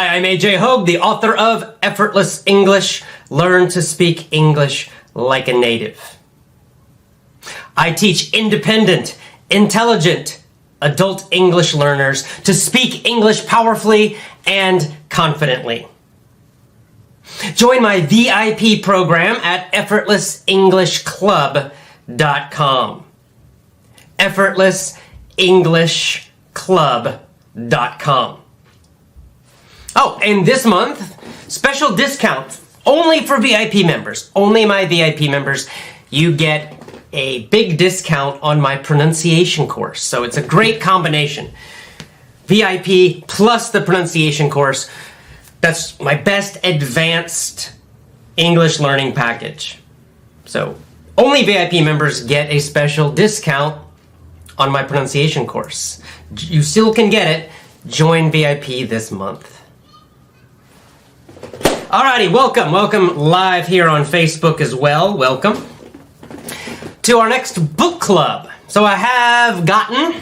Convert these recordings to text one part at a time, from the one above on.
Hi, I'm ajhoge, the author of Effortless English. Learn to speak English like a native. I teach independent, intelligent, adult English learners to speak English powerfully and confidently. Join my VIP program at effortlessenglishclub.com. effortlessenglishclub.com. Oh, and this month, special discount only for VIP members. Only my VIP members. You get a big discount on my pronunciation course. So it's a great combination. VIP plus the pronunciation course. That's my best advanced English learning package. So only VIP members get a special discount on my pronunciation course. You still can get it. Join VIP this month. Alrighty, welcome live here on Facebook as well. Welcome to our next book club. So I have gotten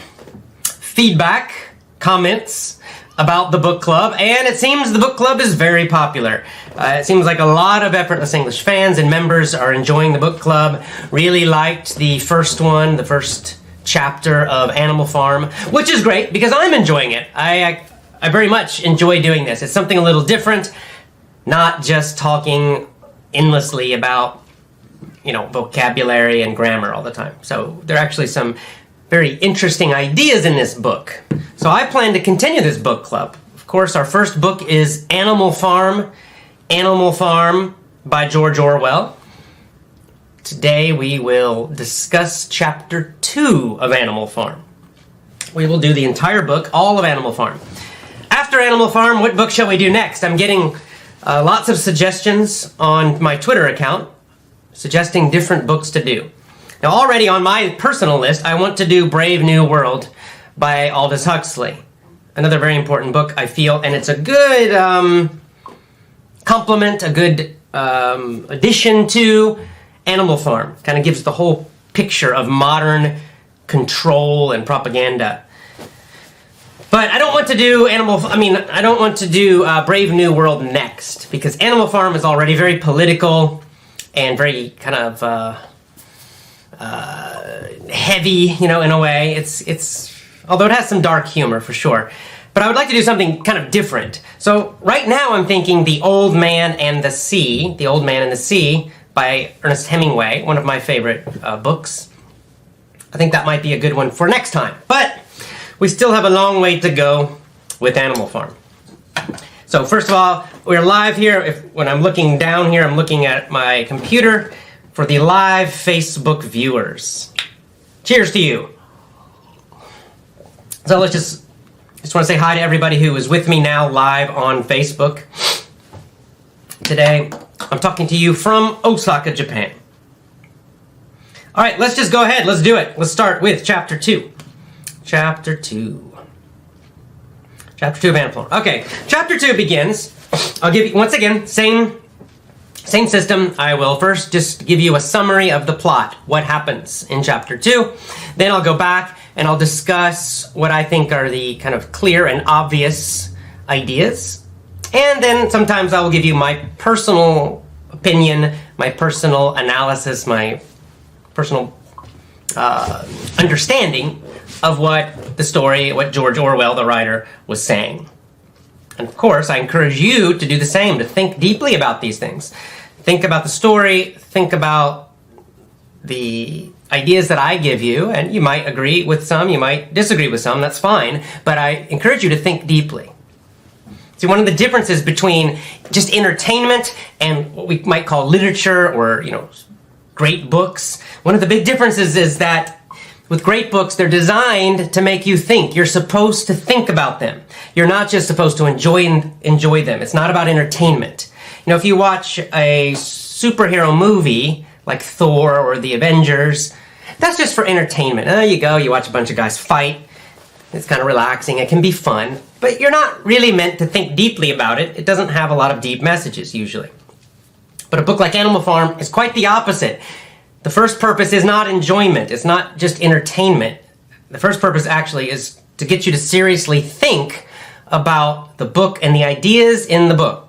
feedback, comments about the book club, and it seems the book club is very popular. It seems like a lot of Effortless English fans and members are enjoying the book club. Really liked the first one, the first chapter of Animal Farm, which is great because I'm enjoying it. I very much enjoy doing this. It's something a little different. Not just talking endlessly about, vocabulary and grammar all the time. So there are actually some very interesting ideas in this book. So I plan to continue this book club. Of course, our first book is Animal Farm by George Orwell. Today we will discuss chapter 2 of Animal Farm. We will do the entire book, all of Animal Farm. After Animal Farm, what book shall we do next? I'm getting lots of suggestions on my Twitter account, suggesting different books to do. Now already on my personal list, I want to do Brave New World by Aldous Huxley. Another very important book, I feel, and it's a good complement, a good addition to Animal Farm. Kind of gives the whole picture of modern control and propaganda. But I don't want to do Brave New World next, because Animal Farm is already very political and very kind of heavy, in a way. It's although it has some dark humor for sure. But I would like to do something kind of different. So right now I'm thinking The Old Man and the Sea, by Ernest Hemingway, one of my favorite books. I think that might be a good one for next time. But we still have a long way to go with Animal Farm. So first of all, we're live here. When I'm looking down here, I'm looking at my computer for the live Facebook viewers. Cheers to you. So let's just want to say hi to everybody who is with me now live on Facebook. Today, I'm talking to you from Osaka, Japan. All right, let's just go ahead. Let's do it. Let's start with Chapter 2. Chapter 2 of Animal Farm. Okay, Chapter 2 begins. I'll give you, once again, same system. I will first just give you a summary of the plot, what happens in Chapter 2. Then I'll go back and I'll discuss what I think are the kind of clear and obvious ideas. And then sometimes I will give you my personal opinion, my personal analysis, my personal understanding of what George Orwell, the writer, was saying. And of course, I encourage you to do the same, to think deeply about these things. Think about the story, think about the ideas that I give you, and you might agree with some, you might disagree with some, that's fine, but I encourage you to think deeply. See, one of the differences between just entertainment and what we might call literature or, great books, one of the big differences is that with great books, they're designed to make you think. You're supposed to think about them. You're not just supposed to enjoy them. It's not about entertainment. If you watch a superhero movie like Thor or the Avengers, that's just for entertainment. There you go, you watch a bunch of guys fight. It's kind of relaxing. It can be fun. But you're not really meant to think deeply about it. It doesn't have a lot of deep messages, usually. But a book like Animal Farm is quite the opposite. The first purpose is not enjoyment. It's not just entertainment. The first purpose actually is to get you to seriously think about the book and the ideas in the book.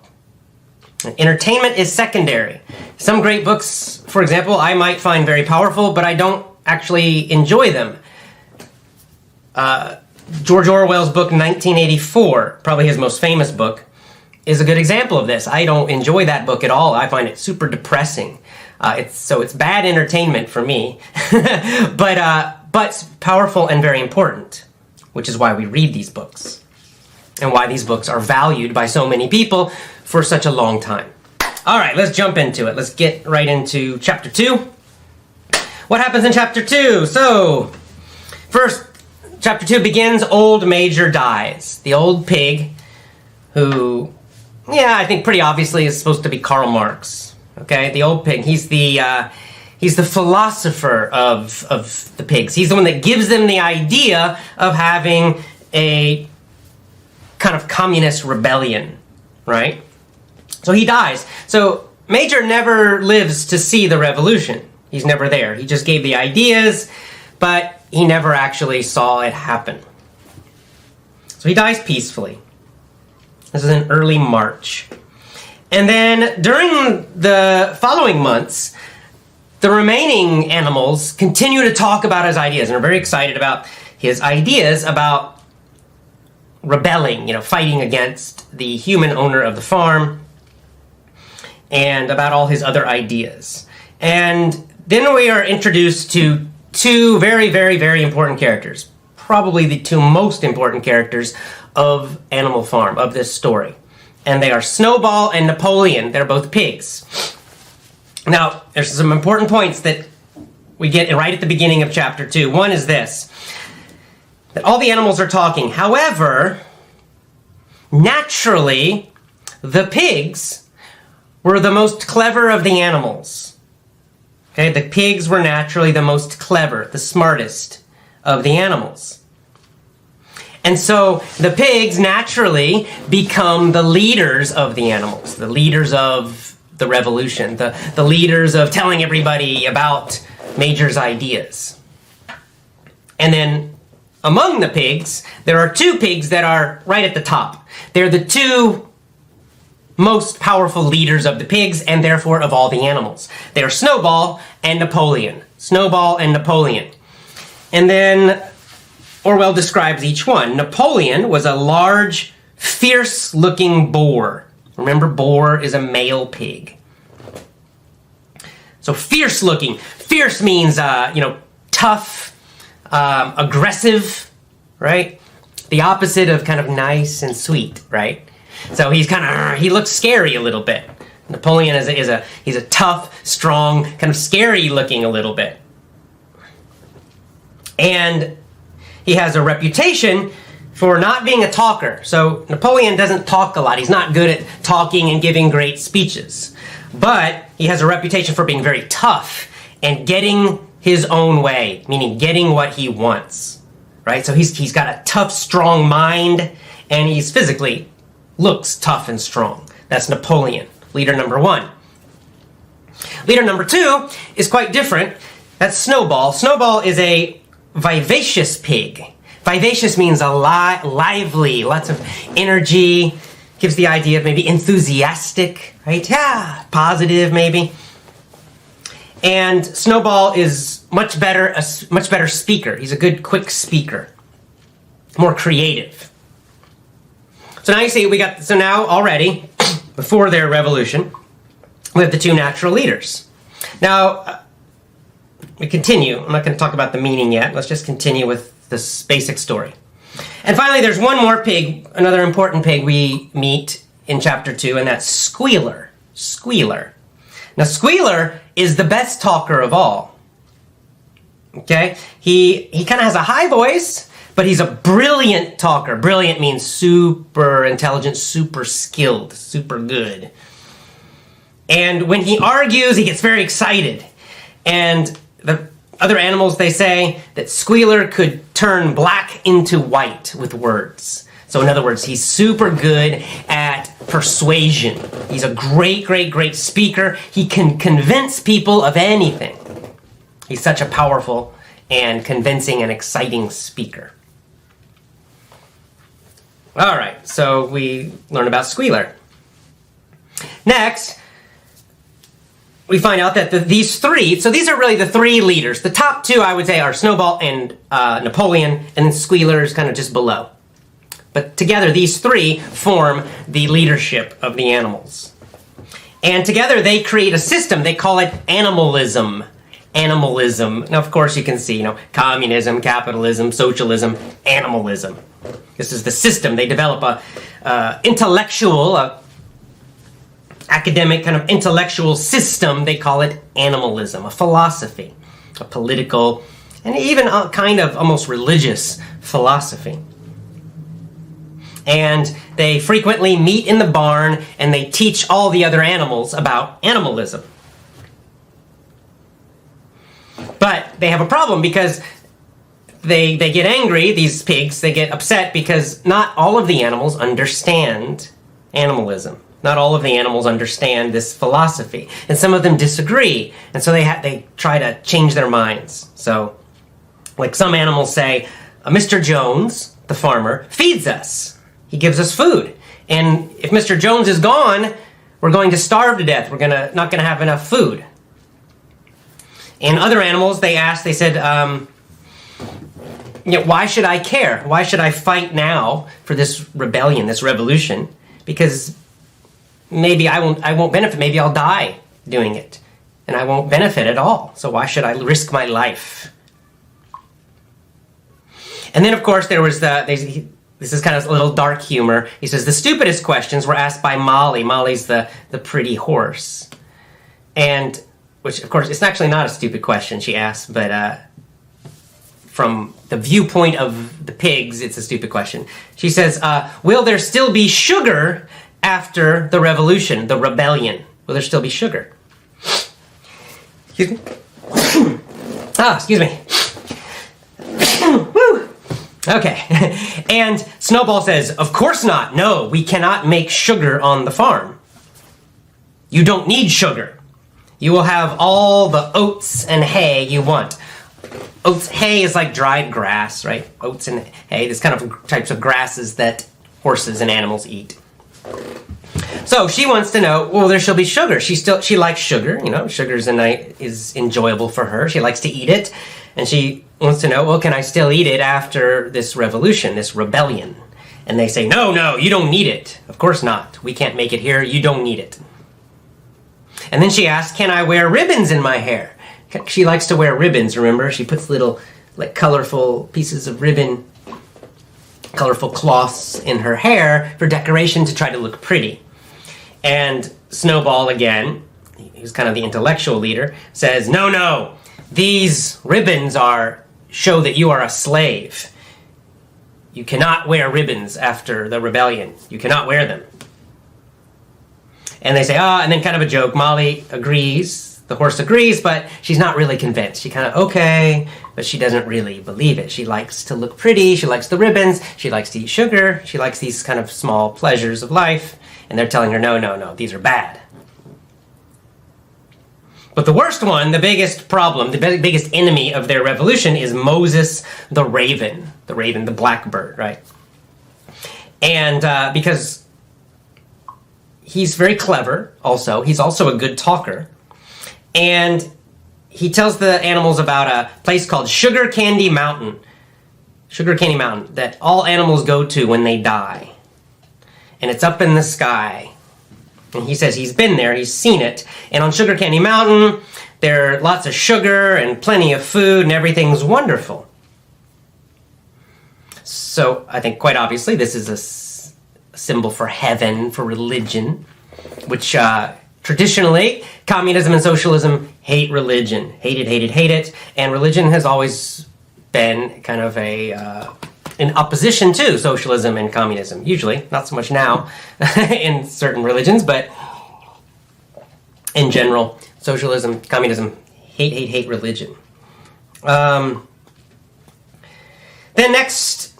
Entertainment is secondary. Some great books, for example, I might find very powerful, but I don't actually enjoy them. George Orwell's book 1984, probably his most famous book, is a good example of this. I don't enjoy that book at all. I find it super depressing. It's bad entertainment for me, but powerful and very important, which is why we read these books and why these books are valued by so many people for such a long time. All right, let's jump into it. Let's get right into chapter 2. What happens in chapter 2? So, first, chapter 2 begins, old Major dies. The old pig, who, I think pretty obviously is supposed to be Karl Marx. Okay, the old pig. He's the philosopher of the pigs. He's the one that gives them the idea of having a kind of communist rebellion, right? So he dies. So Major never lives to see the revolution. He's never there. He just gave the ideas, but he never actually saw it happen. So he dies peacefully. This is in early March. And then during the following months, the remaining animals continue to talk about his ideas and are very excited about his ideas about rebelling, fighting against the human owner of the farm, and about all his other ideas. And then we are introduced to two very, very, very important characters. Probably the two most important characters of Animal Farm, of this story. And they are Snowball and Napoleon. They're both pigs. Now, there's some important points that we get right at the beginning of chapter 2. One is this, that all the animals are talking. However, naturally, the pigs were the most clever of the animals. Okay, the pigs were naturally the most clever, the smartest of the animals. And so the pigs naturally become the leaders of the animals, the leaders of the revolution, the leaders of telling everybody about Major's ideas. And then among the pigs, there are two pigs that are right at the top. They're the two most powerful leaders of the pigs and therefore of all the animals. They are Snowball and Napoleon. Snowball and Napoleon. And then Orwell describes each one. Napoleon was a large, fierce-looking boar. Remember, boar is a male pig. So fierce-looking. Fierce means, tough, aggressive, right? The opposite of kind of nice and sweet, right? So he looks scary a little bit. Napoleon he's a tough, strong, kind of scary looking a little bit. And he has a reputation for not being a talker. So Napoleon doesn't talk a lot. He's not good at talking and giving great speeches. But he has a reputation for being very tough and getting his own way, meaning getting what he wants, right? So he's got a tough, strong mind, and he's physically looks tough and strong. That's Napoleon, leader number 1. Leader number 2 is quite different. That's Snowball. Snowball is a vivacious pig. Vivacious means lively, lots of energy, gives the idea of maybe enthusiastic, right? Yeah, positive maybe. And Snowball is a much better speaker. He's a good, quick speaker, more creative. So now you see, now already, before their revolution, we have the two natural leaders. Now, we continue. I'm not going to talk about the meaning yet. Let's just continue with this basic story. And finally, there's one more pig, another important pig we meet in chapter 2, and that's Squealer. Squealer. Now, Squealer is the best talker of all. Okay? He kind of has a high voice, but he's a brilliant talker. Brilliant means super intelligent, super skilled, super good. And when he argues, he gets very excited. And the other animals, they say that Squealer could turn black into white with words. So in other words, he's super good at persuasion. He's a great, great, great speaker. He can convince people of anything. He's such a powerful and convincing and exciting speaker. All right, so we learn about Squealer. Next, we find out that these three, so these are really the three leaders. The top two, I would say, are Snowball and Napoleon, and then Squealer is kind of just below. But together, these three form the leadership of the animals. And together, they create a system. They call it animalism. Animalism. Now, of course, you can see, communism, capitalism, socialism, animalism. This is the system. They develop a intellectual, academic kind of intellectual system. They call it animalism, a philosophy, a political, and even a kind of almost religious philosophy. And they frequently meet in the barn and they teach all the other animals about animalism. But they have a problem because they get angry, these pigs, they get upset because not all of the animals understand animalism. Not all of the animals understand this philosophy. And some of them disagree. And so they try to change their minds. So, like some animals say, Mr. Jones, the farmer, feeds us. He gives us food. And if Mr. Jones is gone, we're going to starve to death. We're not going to have enough food. And other animals, they said, why should I care? Why should I fight now for this rebellion, this revolution? Because maybe I won't benefit. Maybe I'll die doing it. And I won't benefit at all. So why should I risk my life? And then, of course, there was this is kind of a little dark humor. He says, the stupidest questions were asked by Molly. Molly's the pretty horse. And, which, of course, it's actually not a stupid question she asked, but from the viewpoint of the pigs, it's a stupid question. She says, will there still be sugar after the revolution, the rebellion? Will there still be sugar? Excuse me? Excuse me. Woo! Okay. And Snowball says, of course not. No, we cannot make sugar on the farm. You don't need sugar. You will have all the oats and hay you want. Oats, hay is like dried grass, right? Oats and hay, this kind of types of grasses that horses and animals eat. So she wants to know, well, there shall be sugar. She likes sugar, sugar is enjoyable for her. She likes to eat it. And she wants to know, well, can I still eat it after this revolution, this rebellion? And they say, no, you don't need it. Of course not. We can't make it here. You don't need it. And then she asks, can I wear ribbons in my hair? She likes to wear ribbons, remember? She puts little, colorful pieces of ribbon, colorful cloths in her hair for decoration to try to look pretty. And Snowball, again, who's kind of the intellectual leader, says, no, these ribbons show that you are a slave. You cannot wear ribbons after the rebellion. You cannot wear them. And they say, and then kind of a joke, Molly agrees, the horse agrees, but she's not really convinced. She kind of, okay, but she doesn't really believe it. She likes to look pretty, she likes the ribbons, she likes to eat sugar, she likes these kind of small pleasures of life, and they're telling her, no, these are bad. But the worst one, the biggest problem, the biggest enemy of their revolution is Moses the raven, the blackbird, right? And because he's very clever also, he's also a good talker, and he tells the animals about a place called Sugar Candy Mountain, that all animals go to when they die. And it's up in the sky. And he says he's been there, he's seen it. And on Sugar Candy Mountain, there are lots of sugar and plenty of food and everything's wonderful. So I think quite obviously this is a symbol for heaven, for religion, which traditionally communism and socialism hate religion. Hate it. And religion has always been kind of in opposition to socialism and communism. Usually, not so much now in certain religions, but in general, socialism, communism, hate religion. Then next,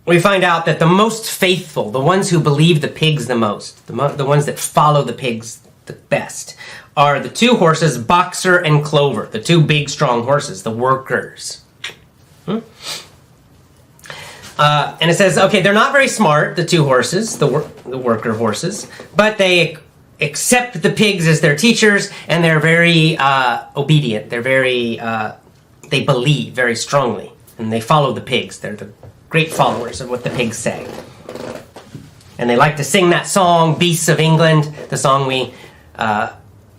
we find out that the most faithful, the ones who believe the pigs the most, the ones that follow the pigs the best, are the two horses, Boxer and Clover, the two big, strong horses, the workers. And it says, okay, they're not very smart, the two horses, the worker horses, but they accept the pigs as their teachers, and they're very obedient. They're very, they believe very strongly, and they follow the pigs. They're the great followers of what the pigs say. And they like to sing that song, Beasts of England, the song we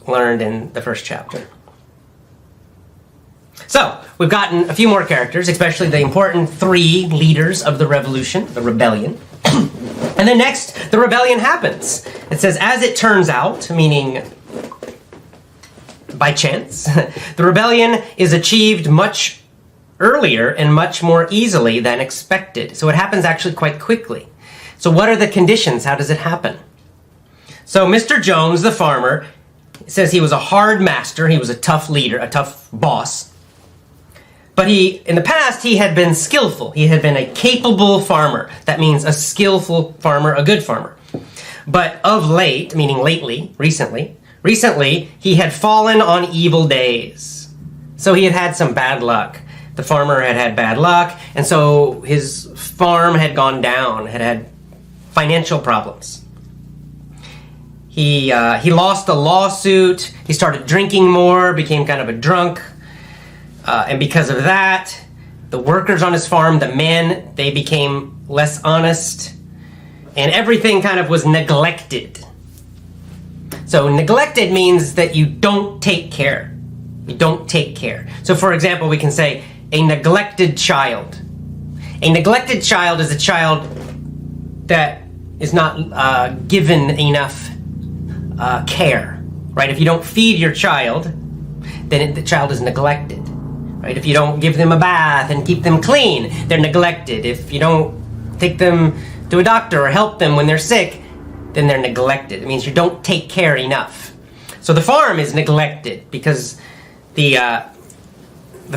learned in the first chapter. So, we've gotten a few more characters, especially the important 3 leaders of the revolution, the rebellion. And then next, the rebellion happens. It says, as it turns out, meaning by chance, the rebellion is achieved much earlier and much more easily than expected. So it happens actually quite quickly. So what are the conditions? How does it happen? So Mr. Jones, the farmer, says he was a hard master. He was a tough leader, a tough boss. But in the past, he had been skillful. He had been a capable farmer. That means a skillful farmer, a good farmer. But of late, meaning lately, recently, he had fallen on evil days. So he had had some bad luck. The farmer had had bad luck, and so his farm had gone down, had had financial problems. He lost a lawsuit. He started drinking more, became kind of a drunk. And because of that, the workers on his farm, the men, they became less honest. And everything kind of was neglected. So neglected means that you don't take care. You don't take care. So for example, we can say a neglected child. A neglected child is a child that is not given enough care, right? If you don't feed your child, then the child is neglected, right? If you don't give them a bath and keep them clean, they're neglected. If you don't take them to a doctor or help them when they're sick, then they're neglected. It means you don't take care enough. So the farm is neglected because the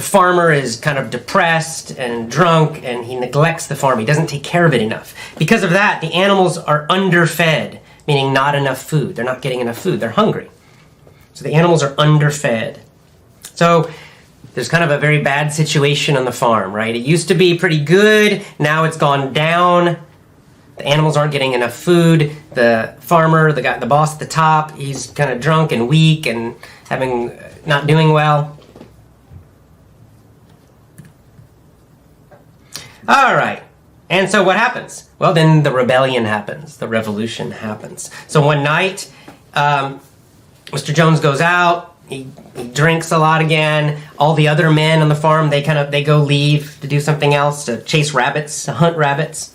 farmer is kind of depressed and drunk, and he neglects the farm. He doesn't take care of it enough. Because of that, the animals are underfed, meaning not enough food. They're not getting enough food. They're hungry. So the animals are underfed. So there's kind of a very bad situation on the farm, right? It used to be pretty good. Now it's gone down. The animals aren't getting enough food. The farmer, the boss at the top, he's kind of drunk and weak and not doing well. All right. And so what happens? Well, then the rebellion happens. The revolution happens. So one night, Mr. Jones goes out. He drinks a lot again. All the other men on the farm, they go leave to do something else, to chase rabbits, to hunt rabbits.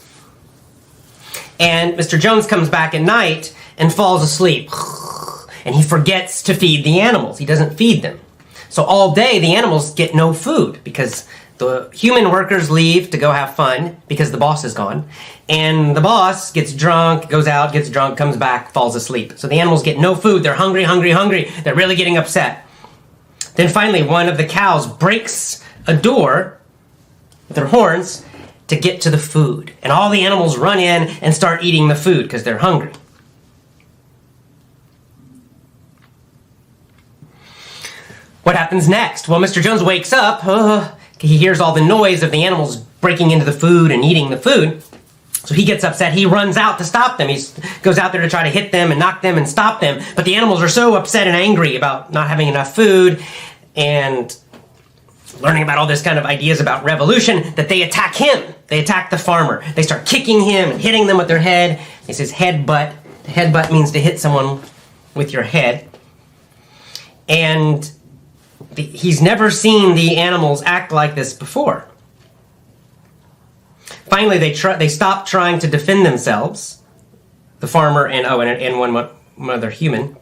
And Mr. Jones comes back at night and falls asleep. And he forgets to feed the animals. He doesn't feed them. So all day, the animals get no food because the human workers leave to go have fun because the boss is gone. And the boss gets drunk, goes out, gets drunk, comes back, falls asleep. So the animals get no food. They're hungry, hungry, hungry. They're really getting upset. Then finally, one of the cows breaks a door with her horns to get to the food. And all the animals run in and start eating the food because they're hungry. What happens next? Well, Mr. Jones wakes up. He hears all the noise of the animals breaking into the food and eating the food. So he gets upset. He runs out to stop them. He goes out there to try to hit them and knock them and stop them. But the animals are so upset and angry about not having enough food and learning about all this kind of ideas about revolution that they attack him. They attack the farmer. They start kicking him and hitting them with their head. He says headbutt. Headbutt means to hit someone with your head. And he's never seen the animals act like this before. Finally, they stop trying to defend themselves, the farmer and one other human,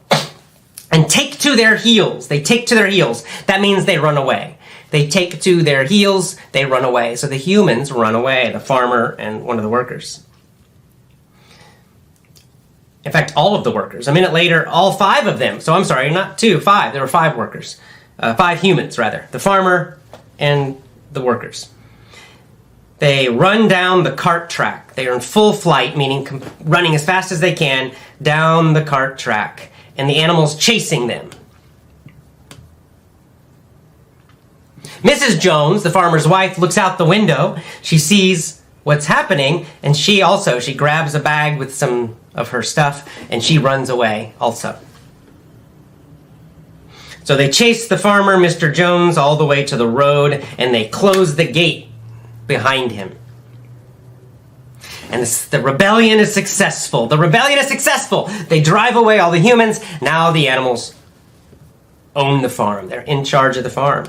and take to their heels. They take to their heels. That means they run away. They take to their heels, they run away. So the humans run away, the farmer and one of the workers. In fact, all of the workers. A minute later, all 5 of them. So I'm sorry, not 2, 5. There were 5 workers. 5 humans, rather. The farmer and the workers. They run down the cart track. They are in full flight, meaning running as fast as they can down the cart track. And the animals chasing them. Mrs. Jones, the farmer's wife, looks out the window. She sees what's happening, and she grabs a bag with some of her stuff, and she runs away also. So they chase the farmer, Mr. Jones, all the way to the road, and they close the gate behind him. And the rebellion is successful. The rebellion is successful. They drive away all the humans. Now the animals own the farm. They're in charge of the farm.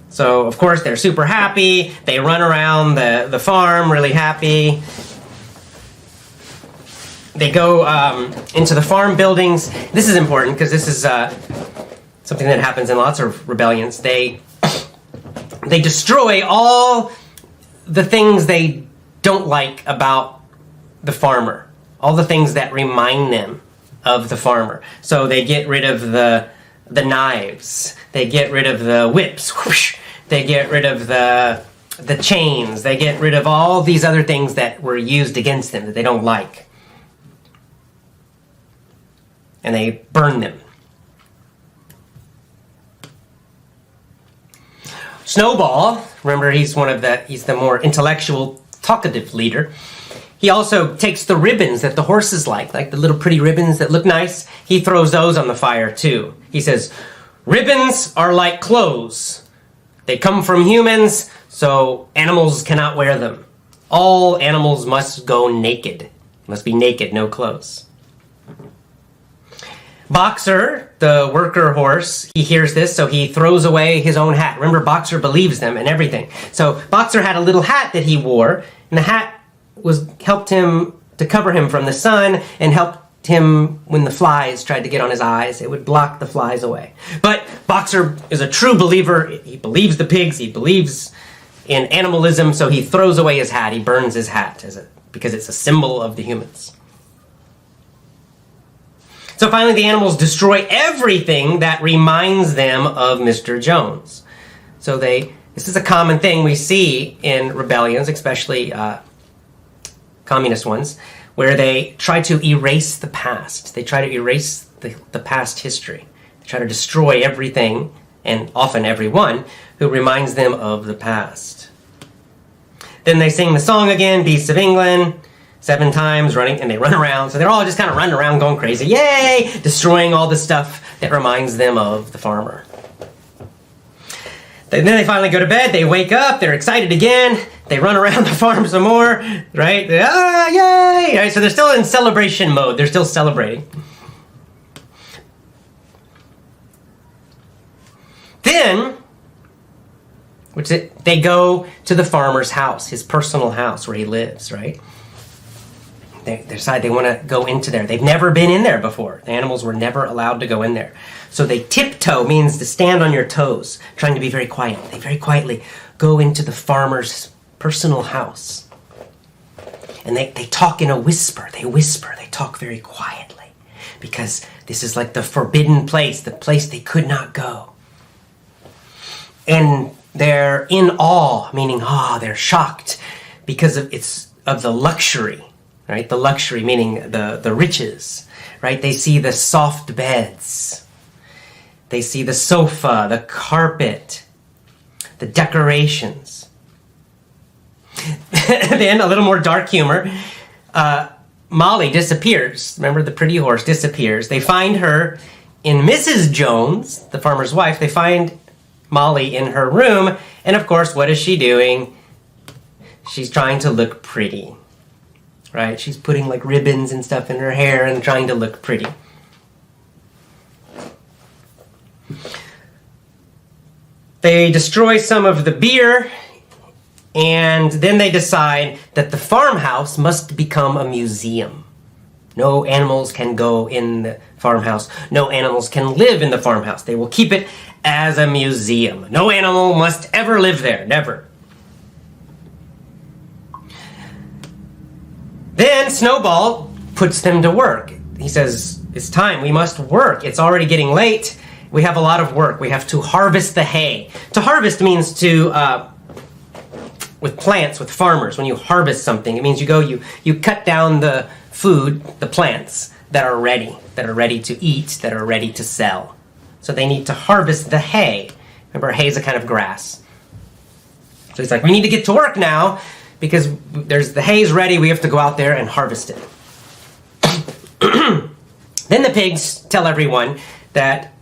So, of course, they're super happy. They run around the farm really happy. They go into the farm buildings. This is important because this is something that happens in lots of rebellions. They destroy all the things they don't like about the farmer. All the things that remind them of the farmer. So they get rid of the knives. They get rid of the whips. Whoosh. They get rid of the chains. They get rid of all these other things that were used against them that they don't like. And they burn them. Snowball, remember he's the more intellectual, talkative leader. He also takes the ribbons that the horses like the little pretty ribbons that look nice. He throws those on the fire too. He says, ribbons are like clothes. They come from humans, so animals cannot wear them. All animals must go naked. Must be naked, no clothes. Boxer, the worker horse, he hears this, so he throws away his own hat. Remember, Boxer believes them and everything. So Boxer had a little hat that he wore, and the hat helped him to cover him from the sun and helped him when the flies tried to get on his eyes. It would block the flies away. But Boxer is a true believer. He believes the pigs. He believes in animalism, so he throws away his hat. He burns his hat because it's a symbol of the humans. So finally, the animals destroy everything that reminds them of Mr. Jones. So this is a common thing we see in rebellions, especially communist ones, where they try to erase the past. They try to erase the past history. They try to destroy everything, and often everyone, who reminds them of the past. Then they sing the song again, Beasts of England, 7 times running, and they run around. So they're all just kind of running around going crazy. Yay! Destroying all the stuff that reminds them of the farmer. Then they finally go to bed. They wake up. They're excited again. They run around the farm some more, right? Yay! Right, so they're still in celebration mode. They're still celebrating. Then, they go to the farmer's house, his personal house where he lives, right? They decide they want to go into there. They've never been in there before. The animals were never allowed to go in there. So they tiptoe, means to stand on your toes, trying to be very quiet. They very quietly go into the farmer's personal house. And they talk in a whisper. They whisper. They talk very quietly. Because this is like the forbidden place, the place they could not go. And they're in awe, meaning they're shocked because of the luxury. Right? The luxury, meaning the riches, right? They see the soft beds. They see the sofa, the carpet, the decorations. Then, a little more dark humor, Molly disappears. Remember, the pretty horse disappears. They find her in Mrs. Jones, the farmer's wife. They find Molly in her room, and of course, what is she doing? She's trying to look pretty. Right? She's putting like ribbons and stuff in her hair and trying to look pretty. They destroy some of the beer, and then they decide that the farmhouse must become a museum. No animals can go in the farmhouse. No animals can live in the farmhouse. They will keep it as a museum. No animal must ever live there. Never. Then Snowball puts them to work. He says, it's time, we must work. It's already getting late. We have a lot of work. We have to harvest the hay. To harvest means with plants, with farmers, when you harvest something, it means you cut down the food, the plants that are ready to eat, that are ready to sell. So they need to harvest the hay. Remember, hay is a kind of grass. So he's like, we need to get to work now. because the hay's ready. We have to go out there and harvest it. Then the pigs tell everyone that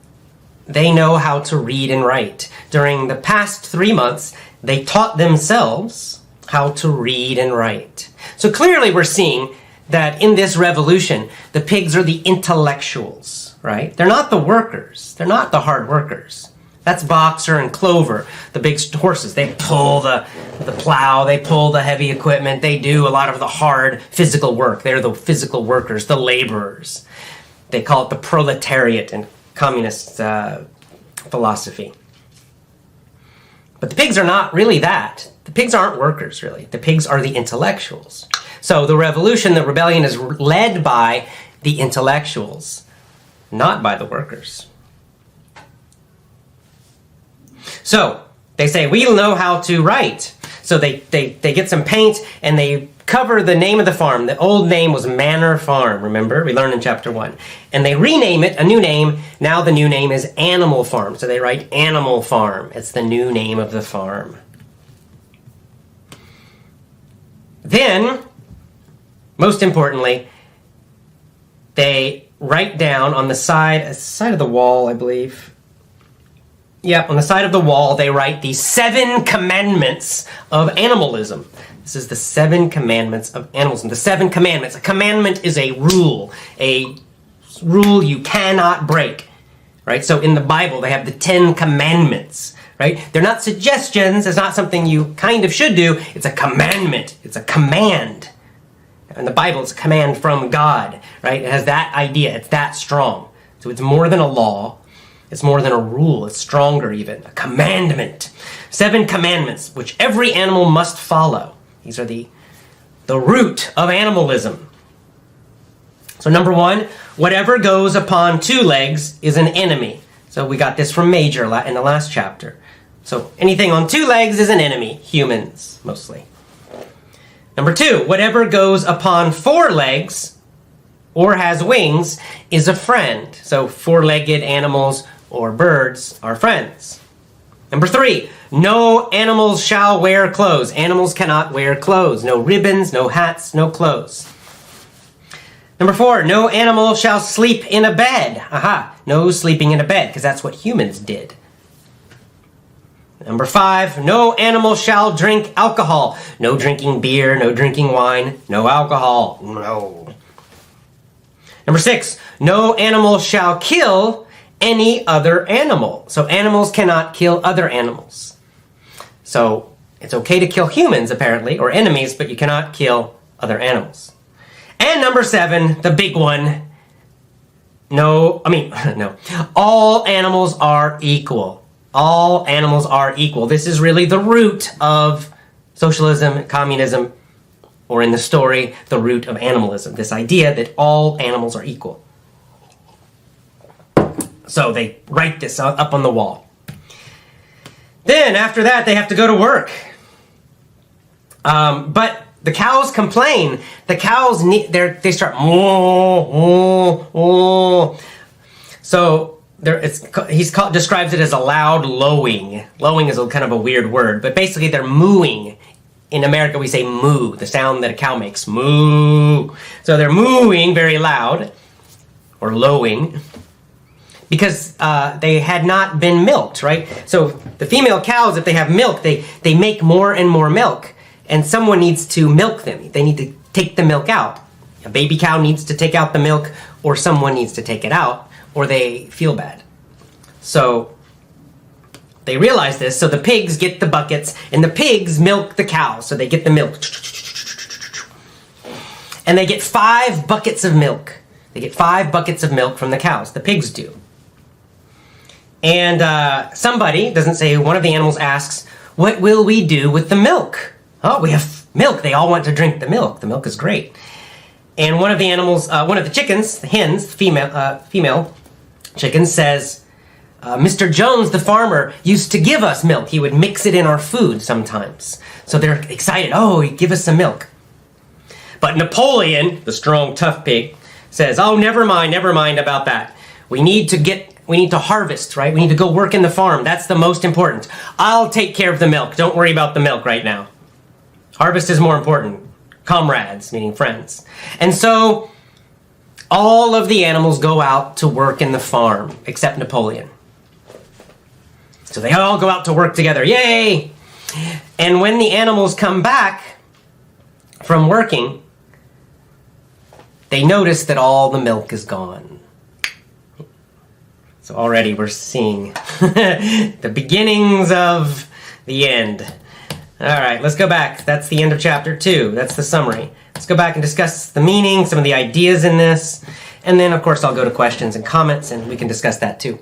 they know how to read and write. During the past 3 months, they taught themselves how to read and write. So clearly we're seeing that in this revolution, the pigs are the intellectuals, right? They're not the workers. They're not the hard workers. That's Boxer and Clover, the big horses. They pull the plow, they pull the heavy equipment, they do a lot of the hard physical work. They're the physical workers, the laborers. They call it the proletariat in communist philosophy. But the pigs are not really that. The pigs aren't workers, really. The pigs are the intellectuals. So the revolution, the rebellion, is led by the intellectuals, not by the workers. So they say, we know how to write. So they get some paint and they cover the name of the farm. The old name was Manor Farm, remember? We learned in chapter 1. And they rename it, a new name. Now the new name is Animal Farm. So they write Animal Farm. It's the new name of the farm. Then, most importantly, they write down on the side of the wall, I believe. Yep, on the side of the wall, they write the 7 commandments of animalism. This is the 7 commandments of animalism. The 7 commandments. A commandment is a rule you cannot break, right? So in the Bible, they have the 10 commandments, right? They're not suggestions. It's not something you kind of should do. It's a commandment. It's a command. And the Bible is a command from God, right? It has that idea. It's that strong. So it's more than a law. It's more than a rule. It's stronger even. A commandment. 7 commandments, which every animal must follow. These are the root of animalism. So number 1, whatever goes upon 2 legs is an enemy. So we got this from Major in the last chapter. So anything on 2 legs is an enemy. Humans, mostly. Number 2, whatever goes upon 4 legs or has wings is a friend. So 4-legged animals or birds are friends. Number 3, no animals shall wear clothes. Animals cannot wear clothes. No ribbons, no hats, no clothes. Number 4, no animal shall sleep in a bed. Aha, no sleeping in a bed, because that's what humans did. Number 5, no animal shall drink alcohol. No drinking beer, no drinking wine, no alcohol. No. Number 6, no animal shall kill any other animal. So animals cannot kill other animals. So it's okay to kill humans, apparently, or enemies, but you cannot kill other animals. And number 7, the big one, no, all animals are equal. All animals are equal. This is really the root of socialism, communism, or in the story, the root of animalism. This idea that all animals are equal. So they write this up on the wall. Then after that, they have to go to work. But the cows complain. The cows they start So describes it as a loud lowing. Lowing is kind of a weird word, but basically they're mooing. In America, we say moo, the sound that a cow makes. Moo. So they're mooing very loud, or lowing, because they had not been milked, right? So the female cows, if they have milk, they make more and more milk, and someone needs to milk them. They need to take the milk out. A baby cow needs to take out the milk, or someone needs to take it out, or they feel bad. So they realize this, so the pigs get the buckets, and the pigs milk the cows, so they get the milk. And they get 5 buckets of milk. They get 5 buckets of milk from the cows, the pigs do. And somebody, doesn't say who, one of the animals asks, what will we do with the milk? Oh, we have milk. They all want to drink the milk. The milk is great. And one of the animals, one of the chickens, the hens, female chicken, says, Mr. Jones, the farmer, used to give us milk. He would mix it in our food sometimes. So they're excited. Oh, give us some milk. But Napoleon, the strong, tough pig, says, oh, never mind about that. We need to harvest, right? We need to go work in the farm. That's the most important. I'll take care of the milk. Don't worry about the milk right now. Harvest is more important. Comrades, meaning friends. And so all of the animals go out to work in the farm, except Napoleon. So they all go out to work together. Yay! And when the animals come back from working, they notice that all the milk is gone. So already we're seeing the beginnings of the end. All right, let's go back. That's the end of chapter 2. That's the summary. Let's go back and discuss the meaning, some of the ideas in this. And then, of course, I'll go to questions and comments, and we can discuss that too.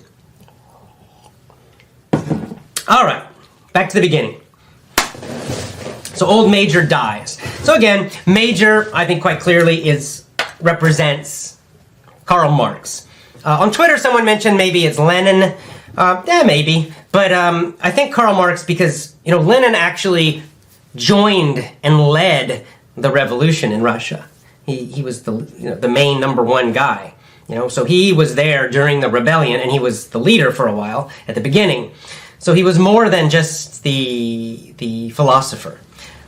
All right, back to the beginning. So old Major dies. So again, Major, I think quite clearly, represents Karl Marx. On Twitter, someone mentioned maybe it's Lenin. Maybe. But I think Karl Marx, because Lenin actually joined and led the revolution in Russia. He was the main number one guy. So he was there during the rebellion, and he was the leader for a while at the beginning. So he was more than just the philosopher.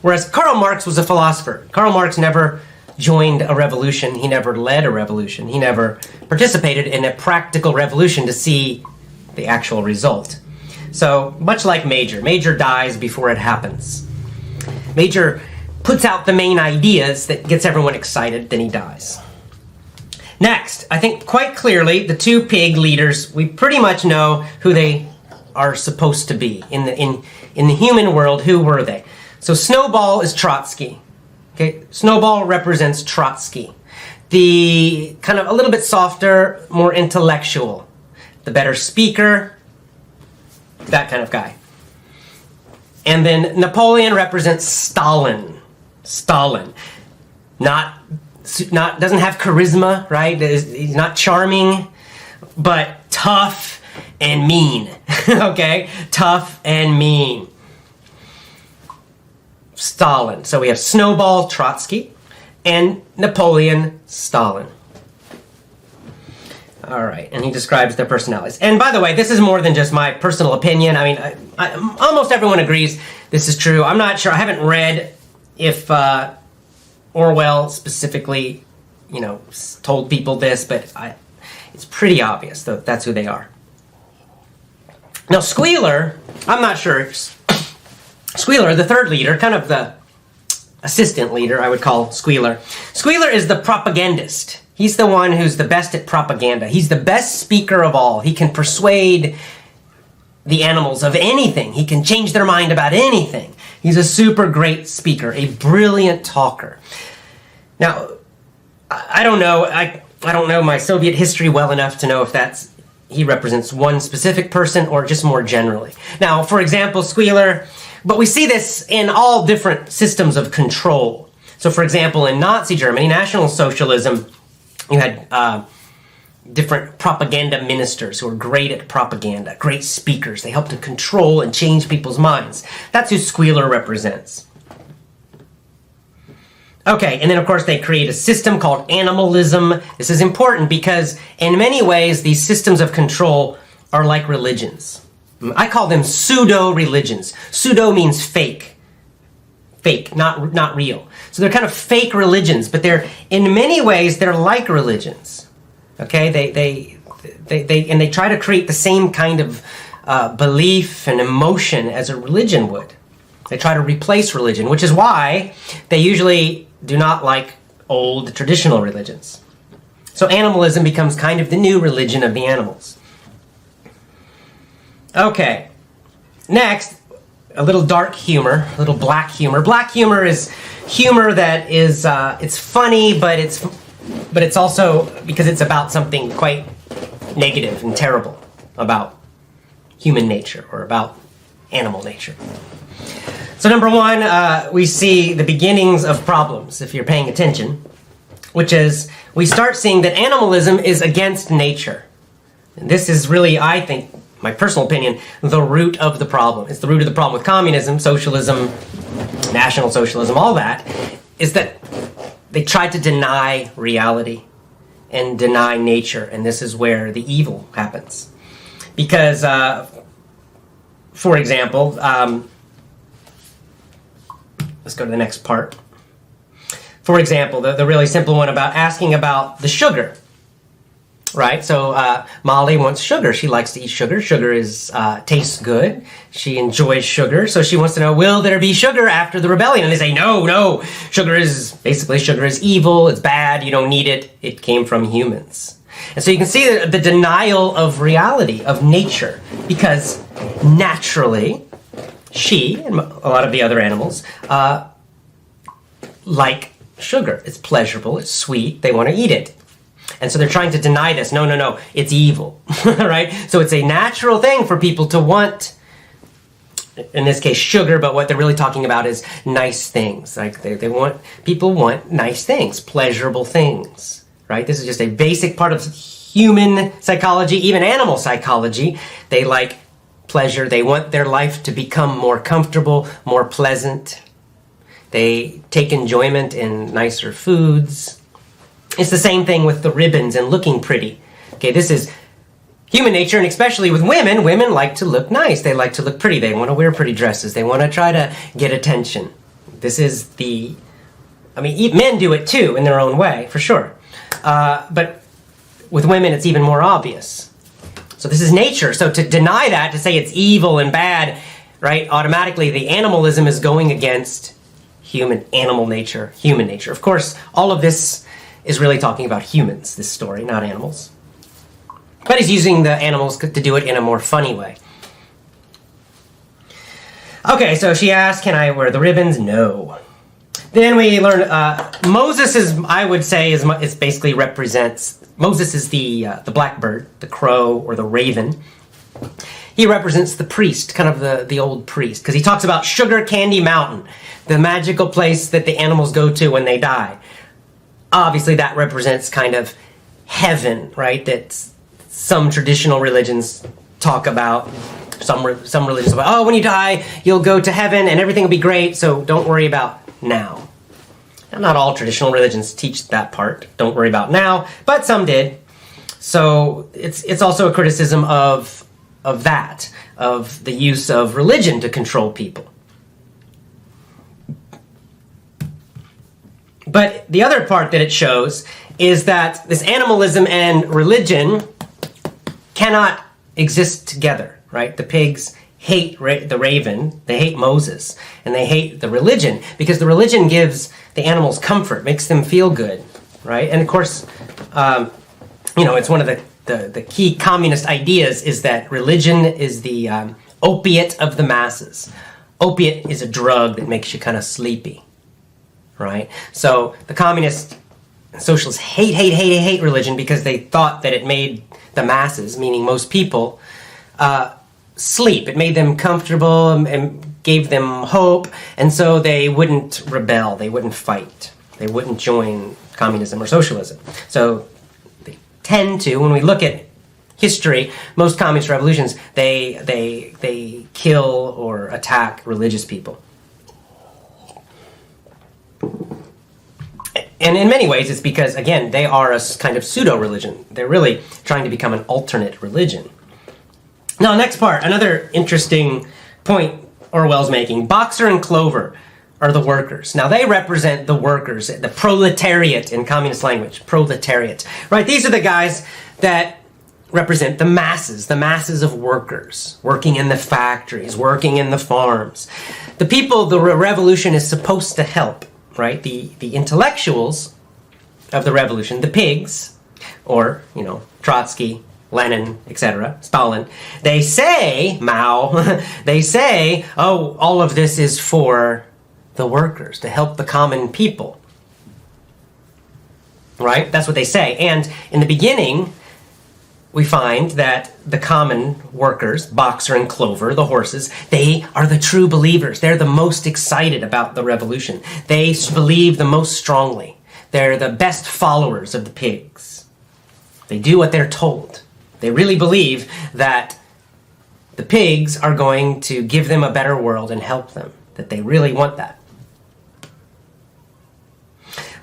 Whereas Karl Marx was a philosopher. Karl Marx never joined a revolution. He never led a revolution. He never participated in a practical revolution to see the actual result. So much like Major dies before it happens. Major puts out the main ideas that gets everyone excited, then he dies. Next, I think quite clearly the two pig leaders, we pretty much know who they are supposed to be. In the human world, who were they? So Snowball is Trotsky. Okay, Snowball represents Trotsky. The kind of a little bit softer, more intellectual, the better speaker, that kind of guy. And then Napoleon represents Stalin. Stalin. Not doesn't have charisma, right? He's not charming, but tough and mean. Okay? Tough and mean. Stalin. So we have Snowball, Trotsky, and Napoleon, Stalin. All right, and he describes their personalities. And by the way, this is more than just my personal opinion. I mean, almost everyone agrees this is true. I'm not sure. I haven't read if Orwell specifically, told people this, but it's pretty obvious that that's who they are. Now, Squealer, I'm not sure. Squealer, the third leader, kind of the assistant leader, I would call Squealer. Squealer is the propagandist. He's the one who's the best at propaganda. He's the best speaker of all. He can persuade the animals of anything. He can change their mind about anything. He's a super great speaker, a brilliant talker. Now, I don't know. I don't know my Soviet history well enough to know if he represents one specific person or just more generally. Now, for example, Squealer, but we see this in all different systems of control. So, for example, in Nazi Germany, National Socialism, you had different propaganda ministers who were great at propaganda, great speakers. They helped to control and change people's minds. That's who Squealer represents. Okay, and then of course they create a system called animalism. This is important because in many ways these systems of control are like religions. I call them pseudo-religions. Pseudo means fake. Fake, not real. So they're kind of fake religions, but in many ways they're like religions. Okay, they try to create the same kind of belief and emotion as a religion would. They try to replace religion, which is why they usually do not like old traditional religions. So animalism becomes kind of the new religion of the animals. Okay, next, a little dark humor, a little black humor. Black humor is humor that is, it's funny, but it's also because it's about something quite negative and terrible about human nature or about animal nature. So number one, we see the beginnings of problems, if you're paying attention, which is we start seeing that animalism is against nature. And this is really, I think, my personal opinion, the root of the problem. It's the root of the problem with communism, socialism, National Socialism, all that, is that they try to deny reality and deny nature, and this is where the evil happens. Because, for example, Let's go to the next part. For example, the really simple one about asking about the sugar. Right, so Molly wants sugar. She likes to eat sugar. Sugar tastes good. She enjoys sugar, so she wants to know, will there be sugar after the rebellion? And they say, no, sugar is evil, it's bad, you don't need it. It came from humans. And so you can see the denial of reality, of nature, because naturally, she, and a lot of the other animals, like sugar. It's pleasurable, it's sweet, they want to eat it. And so they're trying to deny this. No, it's evil, right? So it's a natural thing for people to want, in this case, sugar, but what they're really talking about is nice things. Like people want nice things, pleasurable things, right? This is just a basic part of human psychology, even animal psychology. They like pleasure. They want their life to become more comfortable, more pleasant. They take enjoyment in nicer foods. It's the same thing with the ribbons and looking pretty. Okay, this is human nature, and especially with women. Women like to look nice. They like to look pretty. They want to wear pretty dresses. They want to try to get attention. This is men do it too in their own way, for sure. But with women, it's even more obvious. So this is nature. So to deny that, to say it's evil and bad, right, automatically the animalism is going against human nature. Of course, all of this is really talking about humans, this story, not animals. But he's using the animals to do it in a more funny way. Okay, so she asked, can I wear the ribbons? No. Then we learn, Moses basically represents, Moses is the blackbird, the crow, or the raven. He represents the priest, kind of the old priest, because he talks about Sugar Candy Mountain, the magical place that the animals go to when they die. Obviously, that represents kind of heaven, right? That some traditional religions talk about. Some religions about, oh, when you die, you'll go to heaven and everything will be great, so don't worry about now. Now, not all traditional religions teach that part. Don't worry about now, but some did. So it's also a criticism of the use of religion to control people. But the other part that it shows is that this animalism and religion cannot exist together, right? The pigs hate the raven, they hate Moses, and they hate the religion because the religion gives the animals comfort, makes them feel good, right? And of course, it's one of the key communist ideas is that religion is the opiate of the masses. Opiate is a drug that makes you kind of sleepy. Right? So the communists and socialists hate religion because they thought that it made the masses, meaning most people, sleep. It made them comfortable and gave them hope, and so they wouldn't rebel, they wouldn't fight, they wouldn't join communism or socialism. So they tend to, when we look at history, most communist revolutions, they kill or attack religious people. And in many ways, it's because, again, they are a kind of pseudo-religion. They're really trying to become an alternate religion. Now, next part, another interesting point Orwell's making. Boxer and Clover are the workers. Now, they represent the workers, the proletariat in communist language, proletariat. Right? These are the guys that represent the masses of workers, working in the factories, working in the farms. The people the revolution is supposed to help. Right, the intellectuals of the revolution, the pigs, or Trotsky, Lenin, etc., Stalin, they say Mao, they say, oh, all of this is for the workers to help the common people. Right, that's what they say. And in the beginning, we find that the common workers, Boxer and Clover, the horses, they are the true believers. They're the most excited about the revolution. They believe the most strongly. They're the best followers of the pigs. They do what they're told. They really believe that the pigs are going to give them a better world and help them, that they really want that.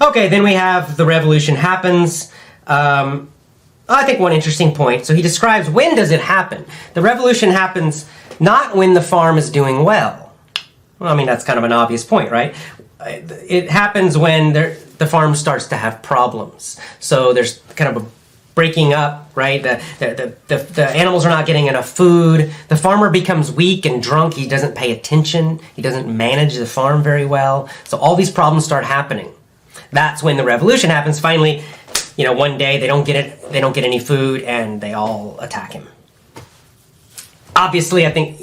Okay, then we have the revolution happens. I think one interesting point. So he describes, when does it happen? The revolution happens not when the farm is doing well. Well, I mean, that's kind of an obvious point, right? it happens when the farm starts to have problems. So there's kind of a breaking up, right? The animals are not getting enough food. The farmer becomes weak and drunk. He doesn't pay attention. He doesn't manage the farm very well. So all these problems start happening. That's when the revolution happens. Finally, one day they don't get any food, and they all attack him. Obviously, I think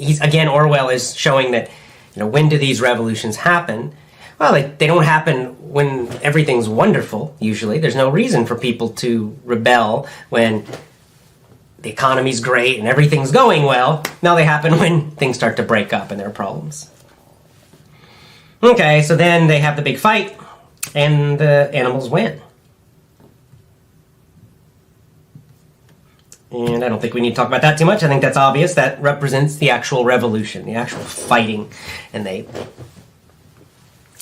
Orwell is showing that, when do these revolutions happen? Well, they don't happen when everything's wonderful, usually. There's no reason for people to rebel when the economy's great and everything's going well. Now they happen when things start to break up and there are problems. Okay, so then they have the big fight, and the animals win. And I don't think we need to talk about that too much. I think that's obvious. That represents the actual revolution, the actual fighting. And they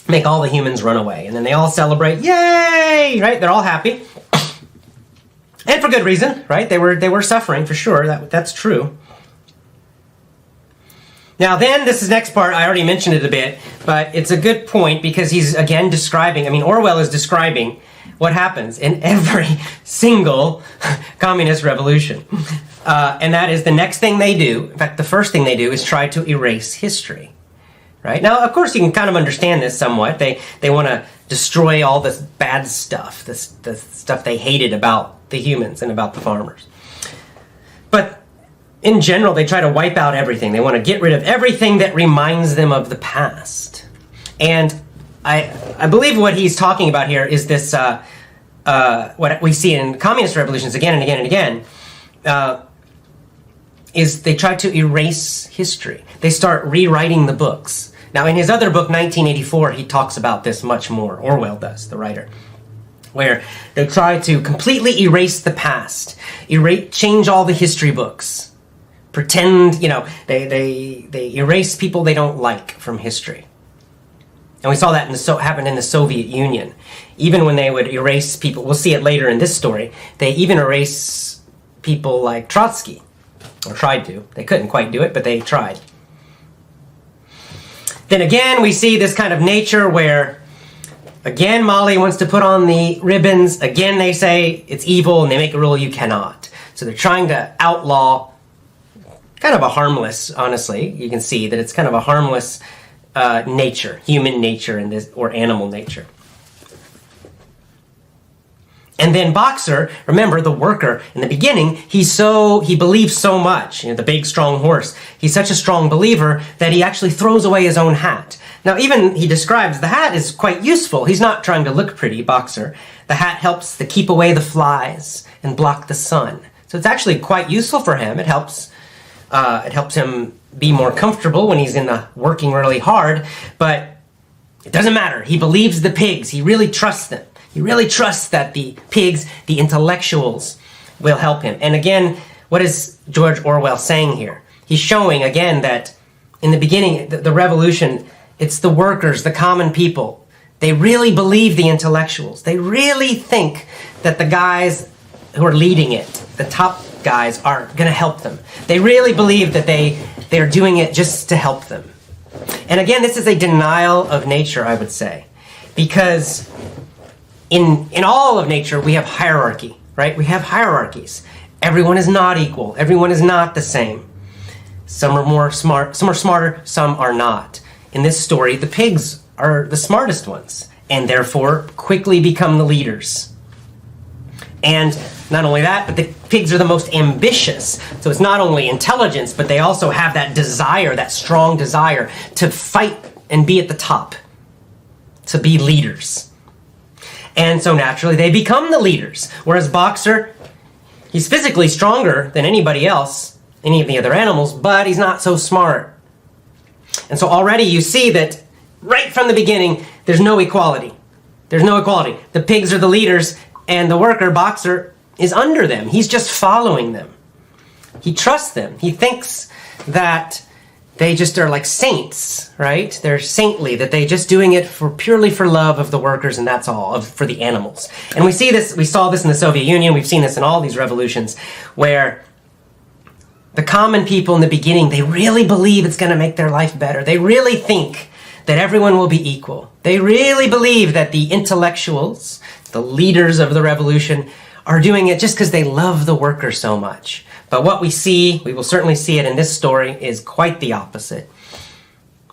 make all the humans run away. And then they all celebrate. Yay! Right? They're all happy. And for good reason, right? They were suffering, for sure. That's true. Now then, this is the next part. I already mentioned it a bit. But it's a good point because he's, again, describing. Orwell is describing what happens in every single communist revolution. And that is the next thing they do. In fact, the first thing they do is try to erase history. Right? Now, of course, you can kind of understand this somewhat. They want to destroy all this bad stuff, the stuff they hated about the humans and about the farmers. But in general, they try to wipe out everything. They want to get rid of everything that reminds them of the past. And I believe what he's talking about here is this, what we see in communist revolutions again and again and again, is they try to erase history. They start rewriting the books. Now, in his other book, 1984, he talks about this much more. Orwell does, the writer, where they try to completely erase the past, change all the history books, pretend, they erase people they don't like from history. And we saw that happen in the Soviet Union. Even when they would erase people, we'll see it later in this story, they even erase people like Trotsky, or tried to. They couldn't quite do it, but they tried. Then again, we see this kind of nature where, again, Molly wants to put on the ribbons. Again, they say it's evil, and they make a rule you cannot. So they're trying to outlaw kind of a harmless, honestly. You can see that it's kind of a harmless nature, human nature, or animal nature. And then Boxer, remember the worker, in the beginning, he believes so much, the big strong horse. He's such a strong believer that he actually throws away his own hat. Now even he describes the hat is quite useful. He's not trying to look pretty, Boxer. The hat helps to keep away the flies and block the sun. So it's actually quite useful for him. It helps him be more comfortable when he's working really hard, but it doesn't matter. He believes the pigs. He really trusts them. He really trusts that the pigs, the intellectuals, will help him. And again, what is George Orwell saying here? He's showing, again, that in the beginning, the revolution, it's the workers, the common people. They really believe the intellectuals. They really think that the guys who are leading it, the top guys, are going to help them. They really believe that they're doing it just to help them. And again, this is a denial of nature, I would say, because in all of nature, we have hierarchy, right? We have hierarchies. Everyone is not equal. Everyone is not the same. Some are more smart, some are smarter, some are not. In this story, the pigs are the smartest ones, and therefore quickly become the leaders. And not only that, but the pigs are the most ambitious. So it's not only intelligence, but they also have that desire, that strong desire to fight and be at the top, to be leaders. And so naturally they become the leaders. Whereas Boxer, he's physically stronger than anybody else, any of the other animals, but he's not so smart. And so already you see that right from the beginning, there's no equality. There's no equality. The pigs are the leaders, and the worker, Boxer, is under them. He's just following them. He trusts them. He thinks that they just are like saints, right? They're saintly, that they just doing it purely for love of the workers, and that's all, for the animals. And we saw this in the Soviet Union, we've seen this in all these revolutions, where the common people in the beginning, they really believe it's going to make their life better. They really think that everyone will be equal. They really believe that the intellectuals, the leaders of the revolution, are doing it just because they love the workers so much. But what we see, we will certainly see it in this story, is quite the opposite.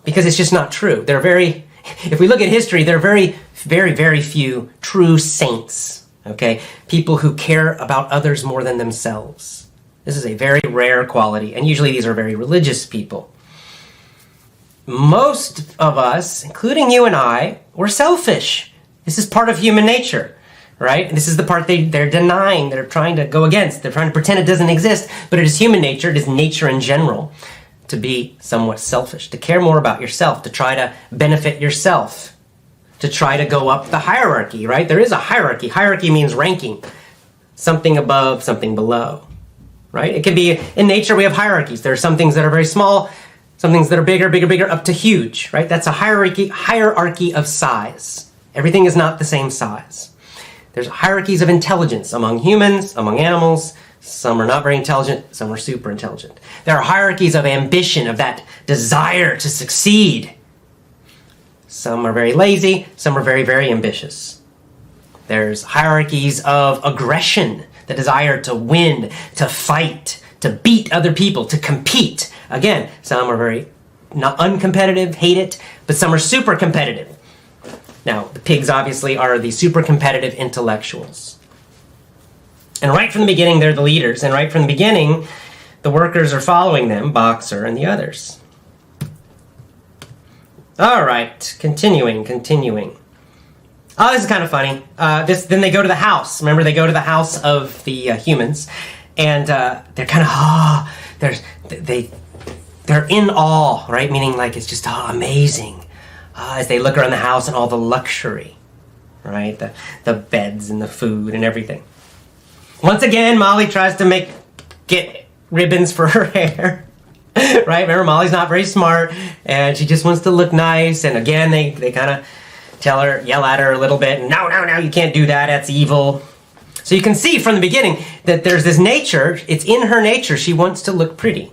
Because it's just not true. If we look at history, there are very, very, very few true saints, okay? People who care about others more than themselves. This is a very rare quality, and usually these are very religious people. Most of us, including you and I, we're selfish. This is part of human nature, right? And this is the part they're denying, they're trying to go against. They're trying to pretend it doesn't exist, but it is human nature, it is nature in general, to be somewhat selfish, to care more about yourself, to try to benefit yourself, to try to go up the hierarchy, right? There is a hierarchy. Hierarchy means ranking, something above, something below, right? It can be, in nature we have hierarchies. There are some things that are very small, some things that are bigger, bigger, bigger, up to huge, right? That's a hierarchy of size. Everything is not the same size. There's hierarchies of intelligence among humans, among animals. Some are not very intelligent, some are super intelligent. There are hierarchies of ambition, of that desire to succeed. Some are very lazy, some are very, very ambitious. There's hierarchies of aggression, the desire to win, to fight, to beat other people, to compete. Again, some are very not uncompetitive, hate it, but some are super competitive. Now, the pigs obviously are the super competitive intellectuals. And right from the beginning, they're the leaders. And right from the beginning, the workers are following them, Boxer and the others. All right, continuing. Oh, this is kind of funny. Then they go to the house. Remember, they go to the house of the humans. And they're kind of, they're in awe, right? Meaning like it's just amazing. As they look around the house and all the luxury, right? The beds and the food and everything. Once again, Molly tries to get ribbons for her hair, right? Remember, Molly's not very smart, and she just wants to look nice. And again, they kind of yell at her a little bit. No, you can't do that. That's evil. So you can see from the beginning that there's this nature. It's in her nature. She wants to look pretty.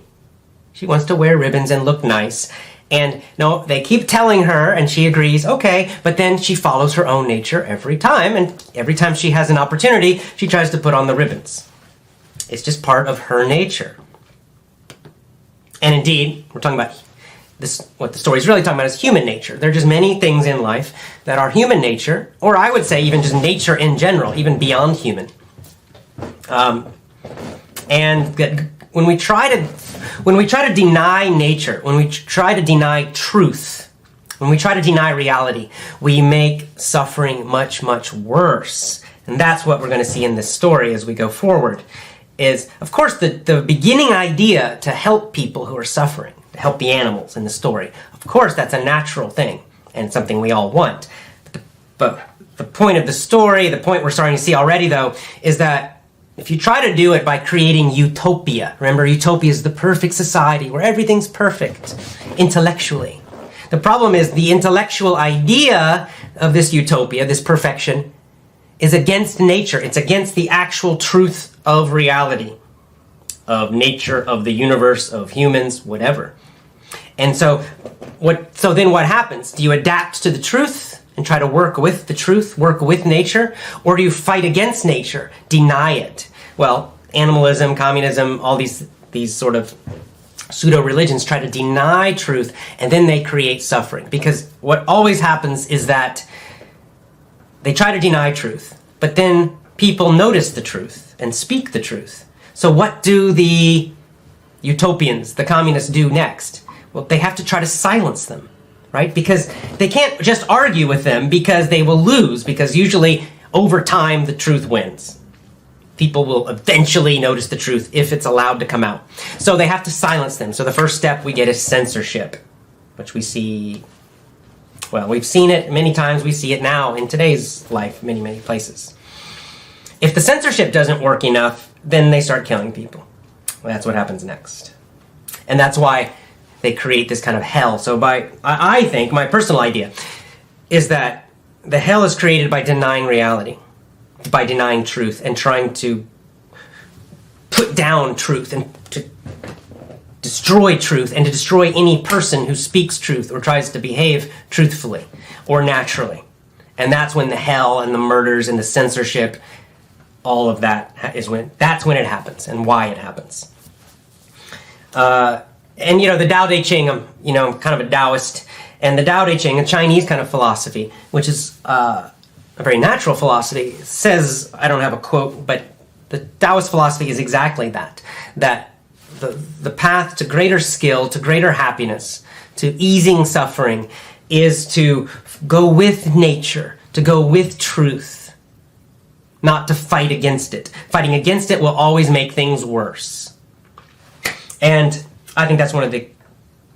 She wants to wear ribbons and look nice. And no, they keep telling her, and she agrees, okay, but then she follows her own nature every time, and every time she has an opportunity, she tries to put on the ribbons. It's just part of her nature. And indeed, we're talking about this, what the story is really talking about is human nature. There are just many things in life that are human nature, or I would say even just nature in general, even beyond human. And that when we try to deny nature, when we try to deny truth, when we try to deny reality, we make suffering much, much worse. And that's what we're going to see in this story as we go forward. Is, of course, the beginning idea to help people who are suffering, to help the animals in the story. Of course, that's a natural thing and something we all want. But the point of the story, the point we're starting to see already, though, is that if you try to do it by creating utopia, remember, utopia is the perfect society where everything's perfect intellectually. The problem is the intellectual idea of this utopia, this perfection, is against nature. It's against the actual truth of reality, of nature, of the universe, of humans, whatever. And so then what happens? Do you adapt to the truth and try to work with the truth, work with nature? Or do you fight against nature, deny it? Well, animalism, communism, all these sort of pseudo-religions try to deny truth, and then they create suffering. Because what always happens is that they try to deny truth, but then people notice the truth and speak the truth. So what do the utopians, the communists, do next? Well, they have to try to silence them, right? Because they can't just argue with them because they will lose, because usually over time the truth wins. People will eventually notice the truth if it's allowed to come out. So they have to silence them. So the first step we get is censorship, which we see, well, we've seen it many times. We see it now in today's life, many, many places. If the censorship doesn't work enough, then they start killing people. Well, that's what happens next. And that's why they create this kind of hell. So I think, my personal idea, is that the hell is created by denying reality, by denying truth, and trying to put down truth and to destroy truth and to destroy any person who speaks truth or tries to behave truthfully or naturally. And that's when the hell and the murders and the censorship, all of that that's when it happens and why it happens. And the Tao Te Ching, I'm kind of a Taoist, and the Tao Te Ching, a Chinese kind of philosophy, which is a very natural philosophy, says, I don't have a quote, but the Taoist philosophy is exactly that the path to greater skill, to greater happiness, to easing suffering, is to go with nature, to go with truth, not to fight against it. Fighting against it will always make things worse. And I think that's one of the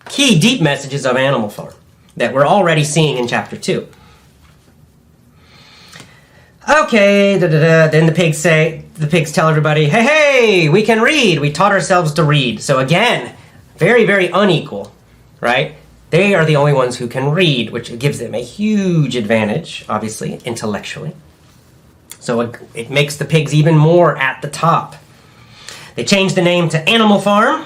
key deep messages of Animal Farm that we're already seeing in chapter 2. Okay, then the pigs tell everybody, hey, we can read. We taught ourselves to read. So again, very, very unequal, right? They are the only ones who can read, which gives them a huge advantage, obviously, intellectually. So it makes the pigs even more at the top. They changed the name to Animal Farm.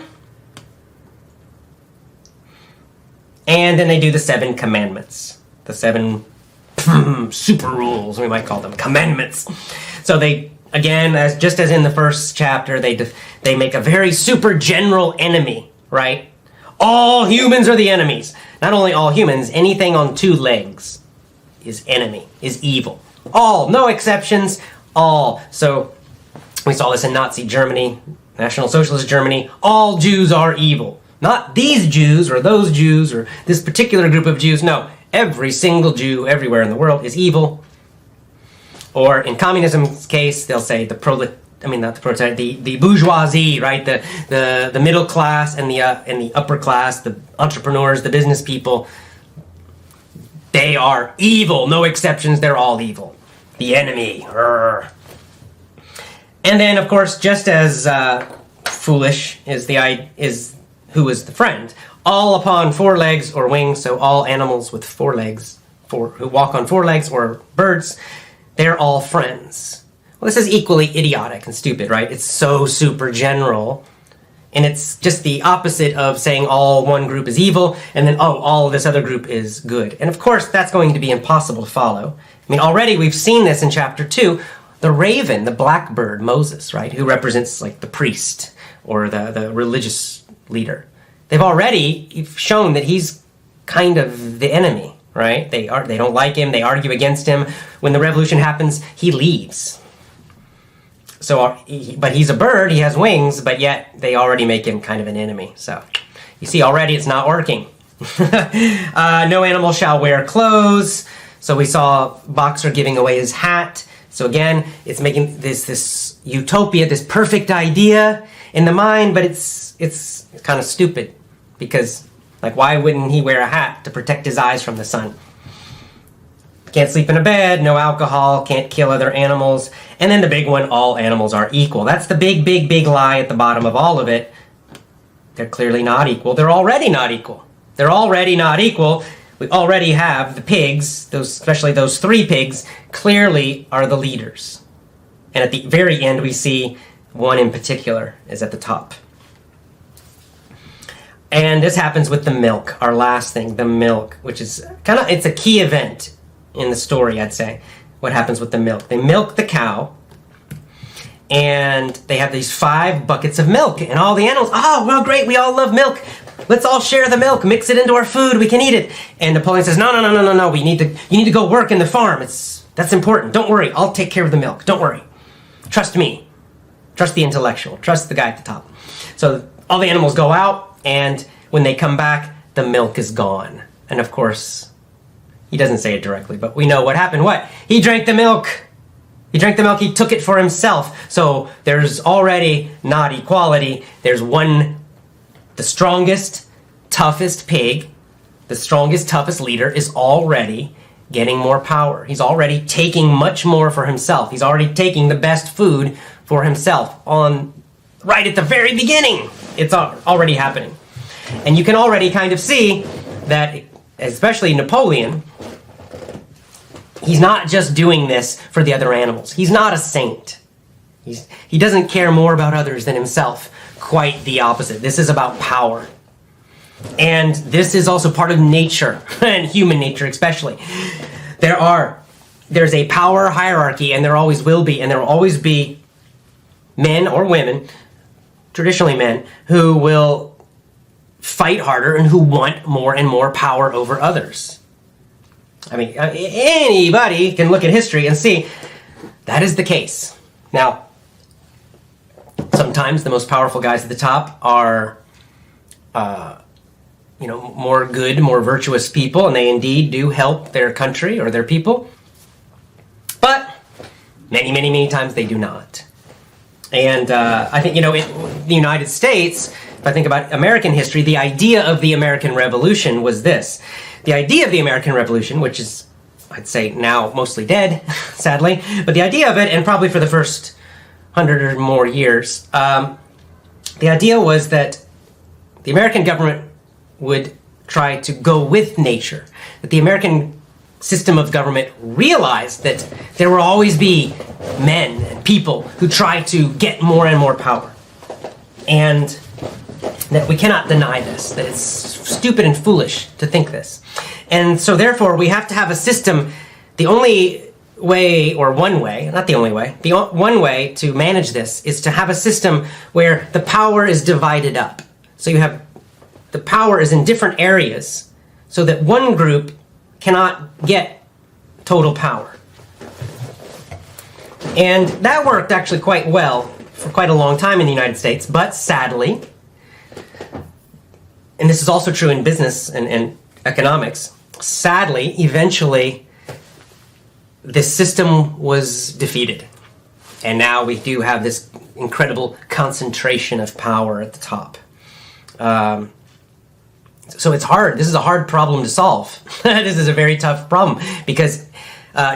And then they do the 7 commandments. The 7 super rules, we might call them commandments. So they, again, just as in the first chapter, they make a very super general enemy, right? All humans are the enemies. Not only all humans, anything on 2 legs is enemy, is evil. All, no exceptions, all. So we saw this in Nazi Germany, National Socialist Germany. All Jews are evil. Not these Jews or those Jews or this particular group of Jews. No, every single Jew everywhere in the world is evil. Or in communism's case, they'll say the bourgeoisie, right? The middle class and the upper class, the entrepreneurs, the business people. They are evil. No exceptions. They're all evil. The enemy. Urgh. And then, of course, just as foolish is who is the friend. All upon 4 legs or wings, so all animals with 4 legs, who walk on 4 legs, or birds, they're all friends. Well, this is equally idiotic and stupid, right? It's so super general, and it's just the opposite of saying all one group is evil, and then, all this other group is good. And of course, that's going to be impossible to follow. I mean, already we've seen this in chapter 2. The raven, the blackbird, Moses, right, who represents like the priest or the religious leader. They've already shown that he's kind of the enemy, right? They don't like him. They argue against him. When the revolution happens, he leaves. So, but he's a bird. He has wings, but yet they already make him kind of an enemy. So, you see, already it's not working. No animal shall wear clothes. So we saw Boxer giving away his hat. So again, it's making this utopia, this perfect idea in the mind, but it's kind of stupid because, like, why wouldn't he wear a hat to protect his eyes from the sun? Can't sleep in a bed, no alcohol, can't kill other animals. And then the big one, all animals are equal. That's the big, big, big lie at the bottom of all of it. They're clearly not equal. They're already not equal. They're already not equal. We already have the pigs, especially those 3 pigs, clearly are the leaders. And at the very end, we see one in particular is at the top. And this happens with the milk, our last thing, the milk, which is it's a key event in the story, I'd say, what happens with the milk. They milk the cow, and they have these 5 buckets of milk, and all the animals, well, great, we all love milk. Let's all share the milk, mix it into our food, we can eat it. And Napoleon says, no, you need to go work in the farm. That's important. Don't worry, I'll take care of the milk. Don't worry. Trust me. Trust the intellectual. Trust the guy at the top. So all the animals go out, and when they come back, the milk is gone. And of course, he doesn't say it directly, but we know what happened. What? He drank the milk. He drank the milk, he took it for himself. So there's already not equality. There's one, the strongest, toughest pig, the strongest, toughest leader is already getting more power. He's already taking much more for himself. He's already taking the best food for himself right at the very beginning. It's already happening. And you can already kind of see that, especially Napoleon, he's not just doing this for the other animals. He's not a saint. He doesn't care more about others than himself. Quite the opposite. This is about power. And this is also part of nature, and human nature especially. There's a power hierarchy, and there always will be, and there will always be men or women, traditionally men, who will fight harder and who want more and more power over others. I mean, anybody can look at history and see that is the case. Now, sometimes the most powerful guys at the top are more good, more virtuous people, and they indeed do help their country or their people. But many, many, many times they do not. And I think, in the United States, if I think about American history, the idea of the American Revolution was this. The idea of the American Revolution, which is, I'd say, now mostly dead, sadly, but the idea of it, and probably for the first 100 or more years, the idea was that the American government would try to go with nature, that the American system of government realized that there will always be men and people who try to get more and more power, and that we cannot deny this, that it's stupid and foolish to think this. And so therefore we have to have a system. The only way, or one way, not the only way, the one way to manage this is to have a system where the power is divided up. So you have the power is in different areas so that one group cannot get total power. And that worked actually quite well for quite a long time in the United States, but sadly, and this is also true in business and economics, sadly, eventually, this system was defeated. And now we do have this incredible concentration of power at the top. So it's hard. This is a hard problem to solve. This is a very tough problem because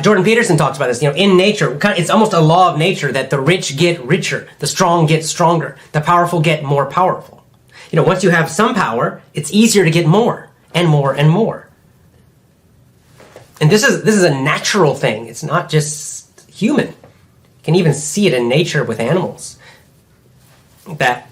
Jordan Peterson talks about this. In nature, it's almost a law of nature that the rich get richer, the strong get stronger, the powerful get more powerful. Once you have some power, it's easier to get more and more and more. And this is a natural thing. It's not just human. You can even see it in nature with animals. That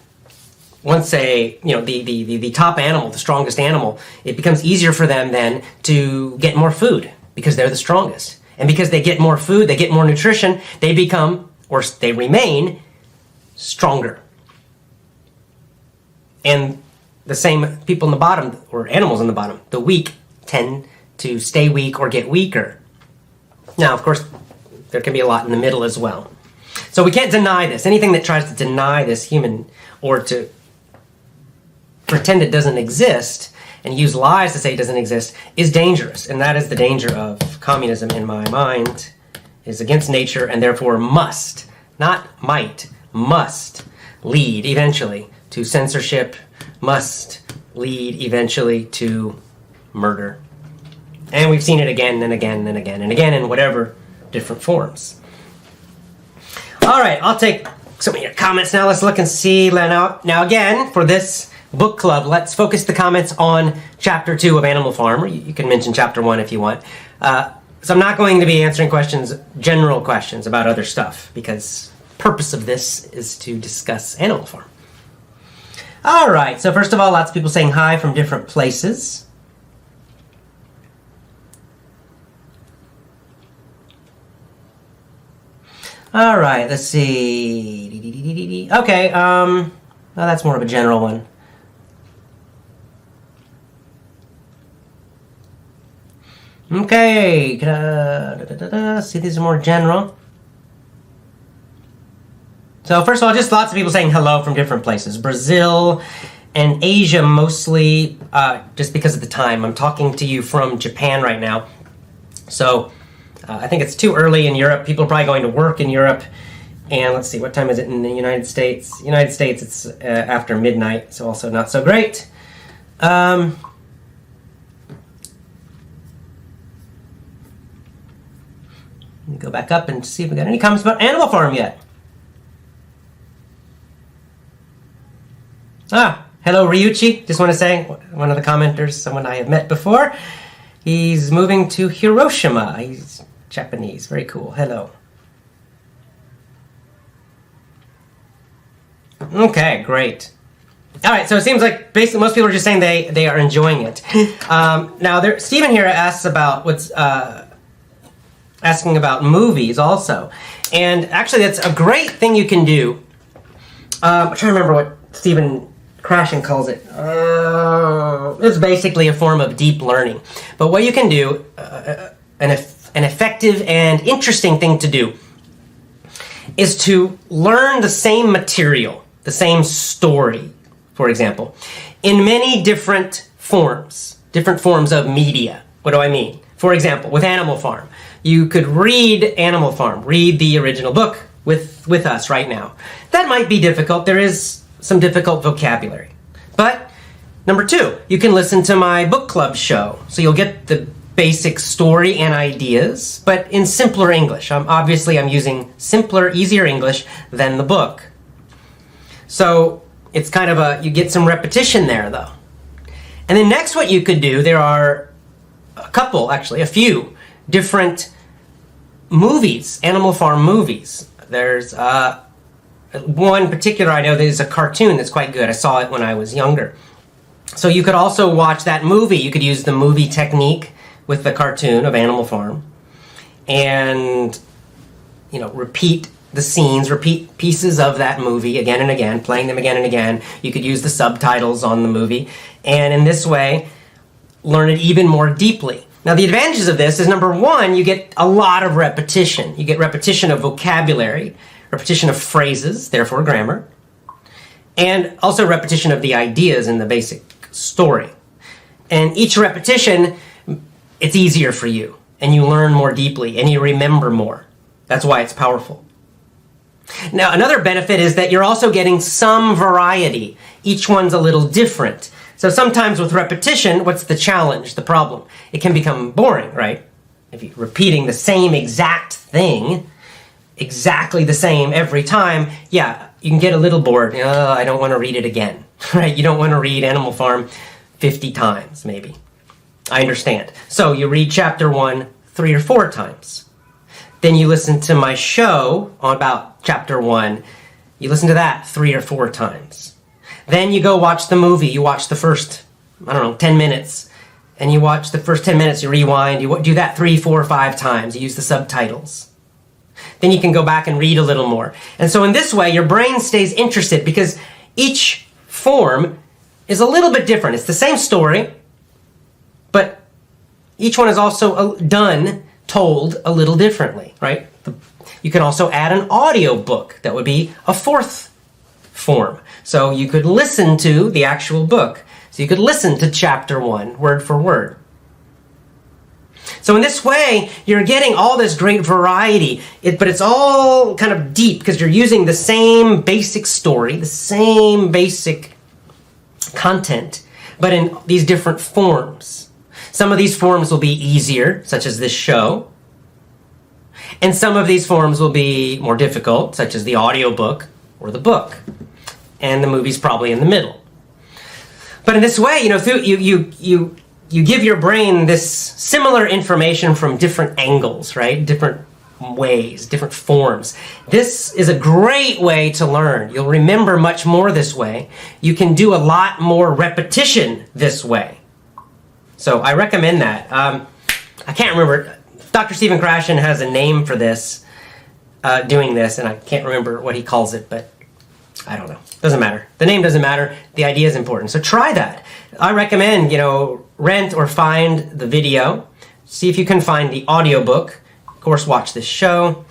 once the top animal, the strongest animal, it becomes easier for them then to get more food because they're the strongest. And because they get more food, they get more nutrition, they become, or they remain, stronger. And the same people in the bottom, or animals in the bottom, the weak, tend to stay weak or get weaker. Now, of course, there can be a lot in the middle as well. So we can't deny this. Anything that tries to deny this human or to pretend it doesn't exist and use lies to say it doesn't exist is dangerous. And that is the danger of communism in my mind. It is against nature and therefore must, not might, must lead eventually to censorship, must lead eventually to murder. And we've seen it again and again and again and again in whatever different forms. All right, I'll take some of your comments now. Let's look and see. Now again, for this book club, let's focus the comments on Chapter 2 of Animal Farm. You can mention Chapter 1 if you want. So I'm not going to be answering general questions about other stuff, because the purpose of this is to discuss Animal Farm. All right, so first of all, lots of people saying hi from different places. All right, let's see. Okay, well, that's more of a general one. Okay, see, these are more general. So first of all, just lots of people saying hello from different places. Brazil and Asia mostly, just because of the time. I'm talking to you from Japan right now. So I think it's too early in Europe. People are probably going to work in Europe. And let's see, what time is it in the United States? United States, it's after midnight, so also not so great. Go back up and see if we got any comments about Animal Farm yet. Hello Ryuichi. Just want to say, one of the commenters, someone I have met before. He's moving to Hiroshima. He's Japanese. Very cool. Hello. Okay, great. All right, so it seems like basically most people are just saying they are enjoying it. Now, Stephen here asks about asking about movies also, and actually that's a great thing you can do. I'm trying to remember what Stephen Krashen calls it. It's basically a form of deep learning. But what you can do, an effective and interesting thing to do, is to learn the same material, the same story, for example, in many different forms of media. What do I mean? For example, with Animal Farm, you could read Animal Farm, read the original book with us right now. That might be difficult. There is some difficult vocabulary. But number two, you can listen to my book club show. So you'll get the basic story and ideas, but in simpler English. Obviously, I'm using simpler, easier English than the book. So it's kind of you get some repetition there, though. And then next, what you could do, there are a few different movies, Animal Farm movies. There's one particular I know that is a cartoon that's quite good. I saw it when I was younger. So you could also watch that movie. You could use the movie technique with the cartoon of Animal Farm and, repeat the scenes, repeat pieces of that movie again and again, playing them again and again. You could use the subtitles on the movie, and in this way, learn it even more deeply. Now, the advantages of this is, number one, you get a lot of repetition. You get repetition of vocabulary, repetition of phrases, therefore grammar, and also repetition of the ideas in the basic story. And each repetition, it's easier for you, and you learn more deeply, and you remember more. That's why it's powerful. Now, another benefit is that you're also getting some variety. Each one's a little different. So sometimes with repetition, what's the challenge, the problem? It can become boring, right? If you're repeating the same exact thing, exactly the same every time, yeah, you can get a little bored. I don't want to read it again, right? You don't want to read Animal Farm 50 times, maybe. I understand. So you read chapter 1 3 or 4 times. Then you listen to my show on about chapter 1. You listen to that 3 or 4 times. Then you go watch the movie. You watch the first, 10 minutes. And you watch the first 10 minutes, you rewind. You do that 3, 4, 5 times. You use the subtitles. Then you can go back and read a little more. And so in this way, your brain stays interested because each form is a little bit different. It's the same story, but each one is also told a little differently, right? You can also add an audio book. That would be a fourth form. So you could listen to the actual book. So you could listen to chapter 1, word for word. So in this way, you're getting all this great variety, but it's all kind of deep because you're using the same basic story, the same basic content, but in these different forms. Some of these forms will be easier, such as this show. And some of these forms will be more difficult, such as the audiobook or the book. And the movie's probably in the middle. But in this way, you give your brain this similar information from different angles, right? Different ways, different forms. This is a great way to learn. You'll remember much more this way. You can do a lot more repetition this way. So I recommend that. I can't remember. Dr. Stephen Krashen has a name for this, doing this, and I can't remember what he calls it, but I don't know. Doesn't matter. The name doesn't matter. The idea is important. So try that. I recommend, rent or find the video. See if you can find the audiobook. Of course, watch this show.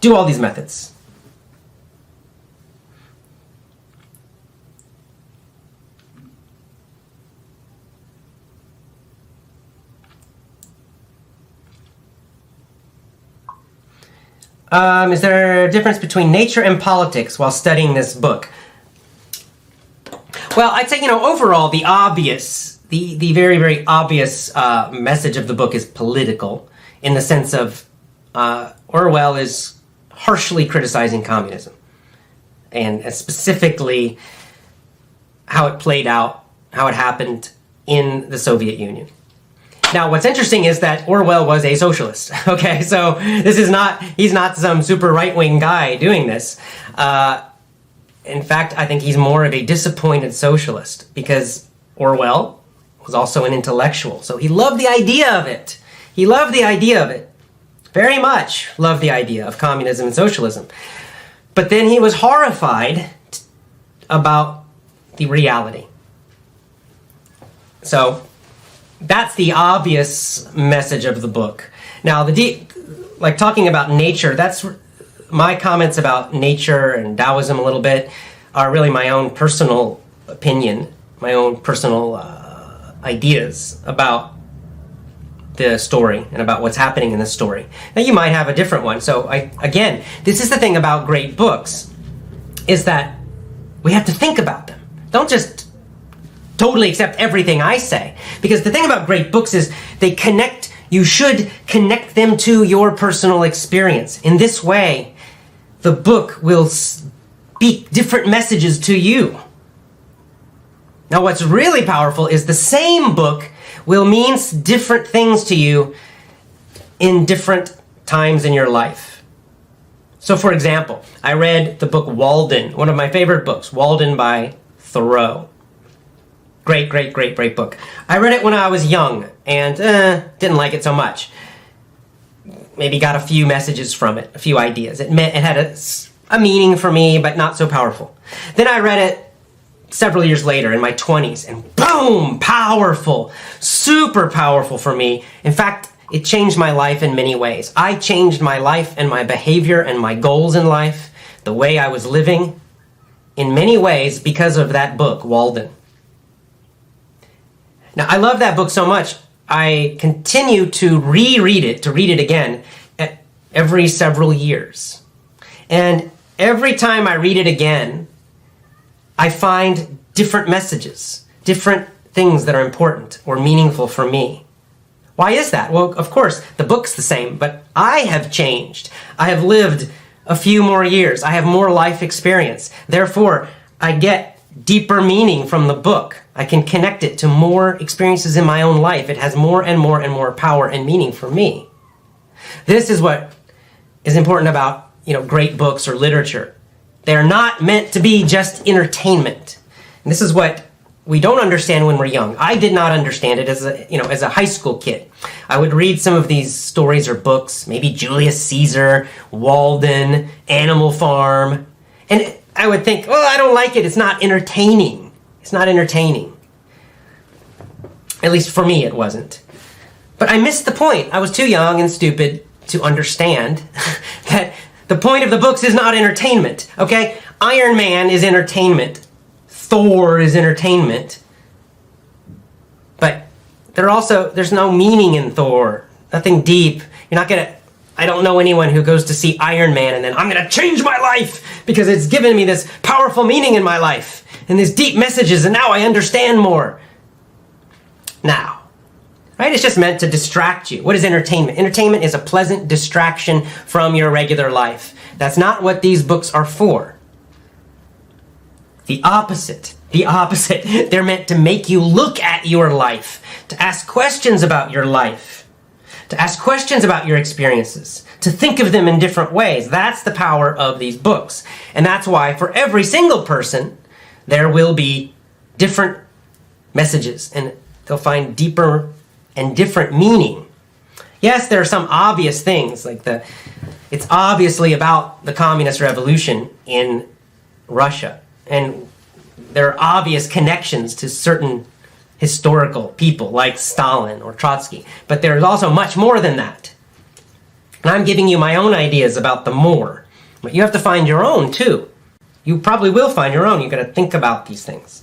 Do all these methods. Is there a difference between nature and politics while studying this book? Well, I'd say, overall, the very, very obvious message of the book is political, in the sense of Orwell is harshly criticizing communism, and specifically how it played out, how it happened in the Soviet Union. Now, what's interesting is that Orwell was a socialist, okay? So he's not some super right-wing guy doing this. In fact, I think he's more of a disappointed socialist because Orwell was also an intellectual. So he loved the idea of it. He loved the idea of it. Very much loved the idea of communism and socialism. But then he was horrified about the reality. So that's the obvious message of the book. Now, talking about nature, that's my comments about nature and Taoism a little bit are really my own personal opinion, my own personal ideas about the story and about what's happening in the story. Now, you might have a different one. So, again, this is the thing about great books, is that we have to think about them. Don't just totally accept everything I say. Because the thing about great books is you should connect them to your personal experience. In this way, the book will speak different messages to you. Now, what's really powerful is the same book will mean different things to you in different times in your life. So, for example, I read the book Walden, one of my favorite books, Walden by Thoreau. Great book. I read it when I was young and didn't like it so much. Maybe got a few messages from it, a few ideas. It had a meaning for me, but not so powerful. Then I read it several years later in my 20s, and boom, powerful, super powerful for me. In fact, it changed my life in many ways. I changed my life and my behavior and my goals in life, the way I was living, in many ways because of that book, Walden. Now, I love that book so much, I continue to reread it, to read it again, every several years. And every time I read it again, I find different messages, different things that are important or meaningful for me. Why is that? Well, of course, the book's the same, but I have changed. I have lived a few more years. I have more life experience. Therefore, I get deeper meaning from the book. I can connect it to more experiences in my own life. It has more and more and more power and meaning for me. This is what is important about, great books or literature. They're not meant to be just entertainment. And this is what we don't understand when we're young. I did not understand it as a high school kid. I would read some of these stories or books, maybe Julius Caesar, Walden, Animal Farm, and I would think, I don't like it. It's not entertaining. It's not entertaining. At least for me, it wasn't. But I missed the point. I was too young and stupid to understand that the point of the books is not entertainment, okay? Iron Man is entertainment. Thor is entertainment. But there's no meaning in Thor. Nothing deep. I don't know anyone who goes to see Iron Man and then, I'm going to change my life because it's given me this powerful meaning in my life and these deep messages, and now I understand more. Now, right? It's just meant to distract you. What is entertainment? Entertainment is a pleasant distraction from your regular life. That's not what these books are for. The opposite. They're meant to make you look at your life, to ask questions about your life, to ask questions about your experiences, to think of them in different ways. That's the power of these books. And that's why for every single person, there will be different messages, and they'll find deeper and different meaning. Yes, there are some obvious things, it's obviously about the communist revolution in Russia, and there are obvious connections to certain historical people like Stalin or Trotsky. But there's also much more than that. And I'm giving you my own ideas about the more. But you have to find your own too. You probably will find your own. You've got to think about these things.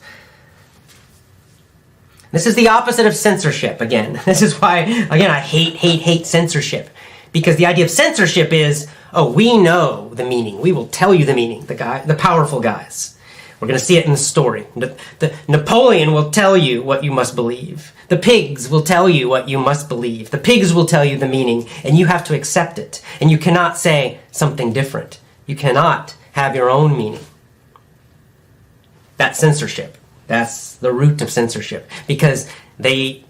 This is the opposite of censorship, again. This is why, again, I hate censorship. Because the idea of censorship is, we know the meaning. We will tell you the meaning, the powerful guys. We're going to see it in the story. The Napoleon will tell you what you must believe. The pigs will tell you what you must believe. The pigs will tell you the meaning, and you have to accept it. And you cannot say something different. You cannot have your own meaning. That's censorship. That's the root of censorship. Because they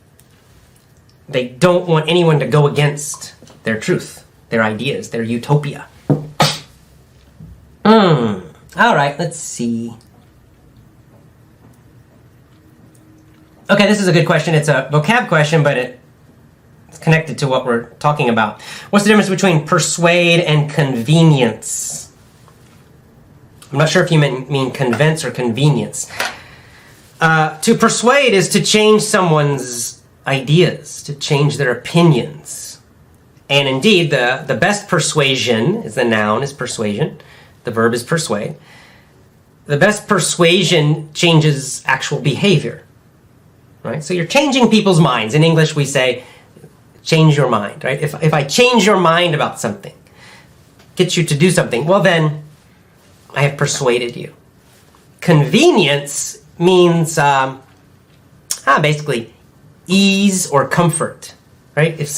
don't want anyone to go against their truth, their ideas, their utopia. All right, let's see. Okay, this is a good question. It's a vocab question, but it's connected to what we're talking about. What's the difference between persuade and convenience? I'm not sure if you mean convince or convenience. To persuade is to change someone's ideas, to change their opinions. And indeed, the best persuasion is the noun, is persuasion. The verb is persuade. The best persuasion changes actual behavior. Right? So you're changing people's minds. In English, we say, change your mind. Right? If I change your mind about something, get you to do something, well then, I have persuaded you. Convenience means basically ease or comfort. Right? If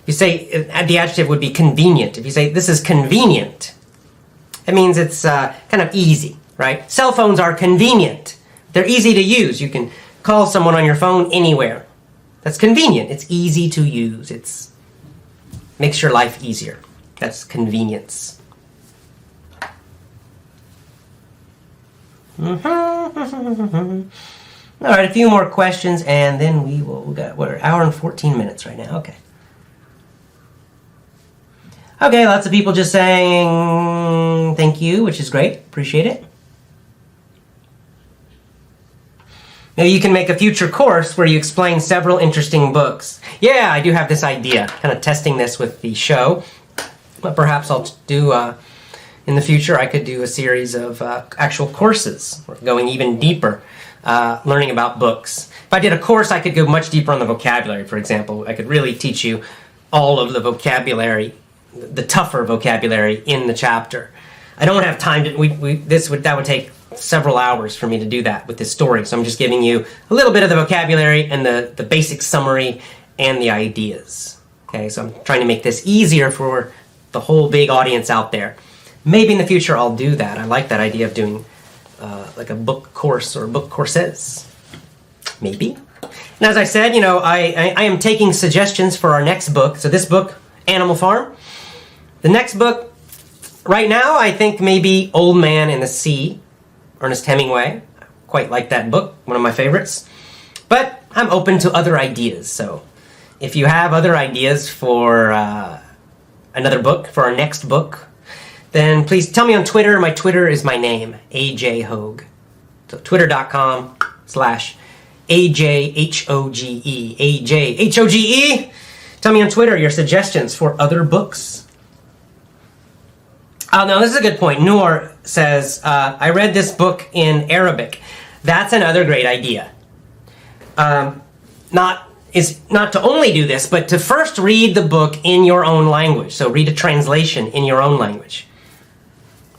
you say the adjective would be convenient. If you say this is convenient, it means it's kind of easy. Right? Cell phones are convenient. They're easy to use. You can call someone on your phone anywhere. That's convenient. It's easy to use. It makes your life easier. That's convenience. All right, a few more questions, and then we're an hour and 14 minutes right now. Okay, lots of people just saying thank you, which is great. Appreciate it. Maybe you can make a future course where you explain several interesting books. Yeah, I do have this idea, kind of testing this with the show. But perhaps I'll do, in the future, I could do a series of actual courses, going even deeper, learning about books. If I did a course, I could go much deeper on the vocabulary, for example. I could really teach you all of the vocabulary, the tougher vocabulary in the chapter. I don't have time to, that would take several hours for me to do that with this story. So I'm just giving you a little bit of the vocabulary and the basic summary and the ideas. Okay, so I'm trying to make this easier for the whole big audience out there. Maybe in the future I'll do that. I like that idea of doing like a book course or book courses. Maybe. And as I said, I am taking suggestions for our next book. So this book, Animal Farm. The next book, right now, I think maybe Old Man and the Sea, Ernest Hemingway. I quite like that book, one of my favorites. But I'm open to other ideas. So if you have other ideas for another book, for our next book, then please tell me on Twitter. My Twitter is my name, ajhoge. So twitter.com/ajhoge, ajhoge. Tell me on Twitter your suggestions for other books. Now, this is a good point. Noor says, I read this book in Arabic. That's another great idea. Not to only do this, but to first read the book in your own language. So read a translation in your own language.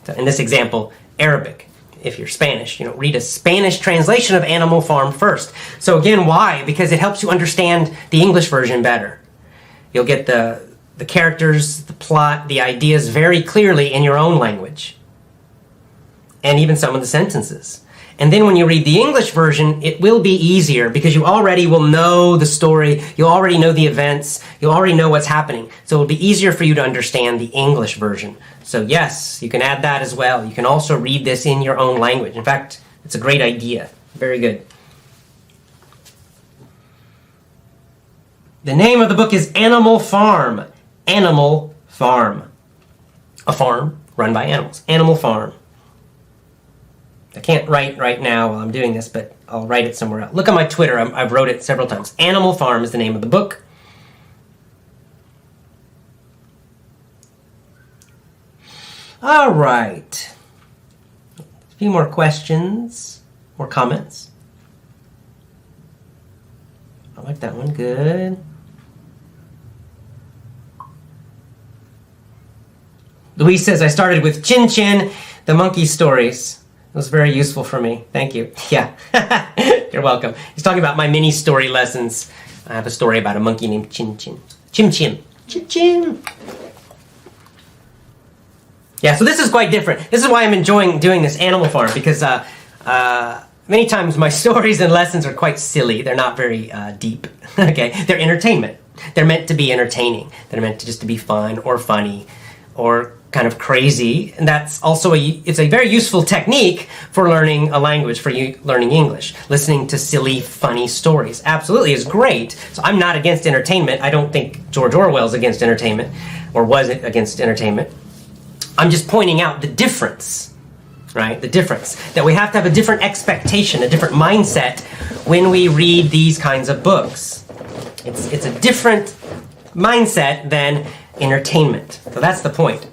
So in this example, Arabic. If you're Spanish, read a Spanish translation of Animal Farm first. So again, why? Because it helps you understand the English version better. You'll get the characters, the plot, the ideas very clearly in your own language. And even some of the sentences. And then when you read the English version, it will be easier because you already will know the story, you already know the events, you already know what's happening. So it will be easier for you to understand the English version. So yes, you can add that as well. You can also read this in your own language. In fact, it's a great idea. Very good. The name of the book is Animal Farm. Animal Farm. A farm run by animals. Animal Farm. I can't write right now while I'm doing this, but I'll write it somewhere else. Look on my Twitter. I've wrote it several times. Animal Farm is the name of the book. All right. A few more questions or comments. I like that one. Good. Louise says, I started with Chin Chin, the monkey stories. It was very useful for me. Thank you. Yeah. You're welcome. He's talking about my mini story lessons. I have a story about a monkey named Chin Chin. Chim Chim. Chim Chim. Yeah, so this is quite different. This is why I'm enjoying doing this Animal Farm, because many times my stories and lessons are quite silly. They're not very deep. Okay, they're entertainment. They're meant to be entertaining. They're meant to just to be fun or funny or kind of crazy. And that's also it's a very useful technique for learning a language, for learning English. Listening to silly, funny stories absolutely is great. So I'm not against entertainment. I don't think George Orwell's against entertainment, or was against entertainment. I'm just pointing out the difference, right? The difference. That we have to have a different expectation, a different mindset when we read these kinds of books. It's a different mindset than entertainment. So that's the point.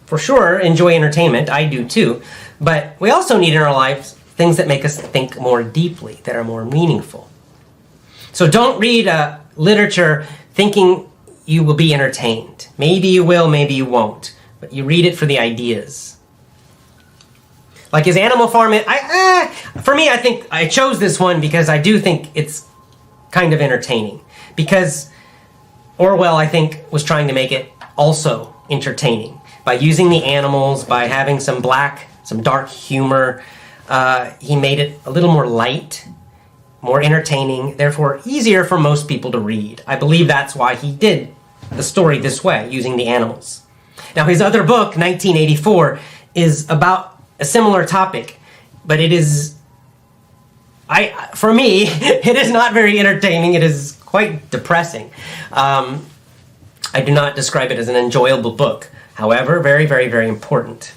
For sure, enjoy entertainment. I do too. But we also need in our lives things that make us think more deeply, that are more meaningful. So don't read literature thinking you will be entertained. Maybe you will, maybe you won't. But you read it for the ideas. Like, is Animal Farm... for me, I think I chose this one because I do think it's kind of entertaining. Because Orwell, I think, was trying to make it also entertaining. By using the animals, by having some dark humor, he made it a little more light, more entertaining, therefore easier for most people to read. I believe that's why he did the story this way, using the animals. Now, his other book, 1984, is about a similar topic, but it is, for me, it is not very entertaining. It is quite depressing. I do not describe it as an enjoyable book. However, very, very, very important.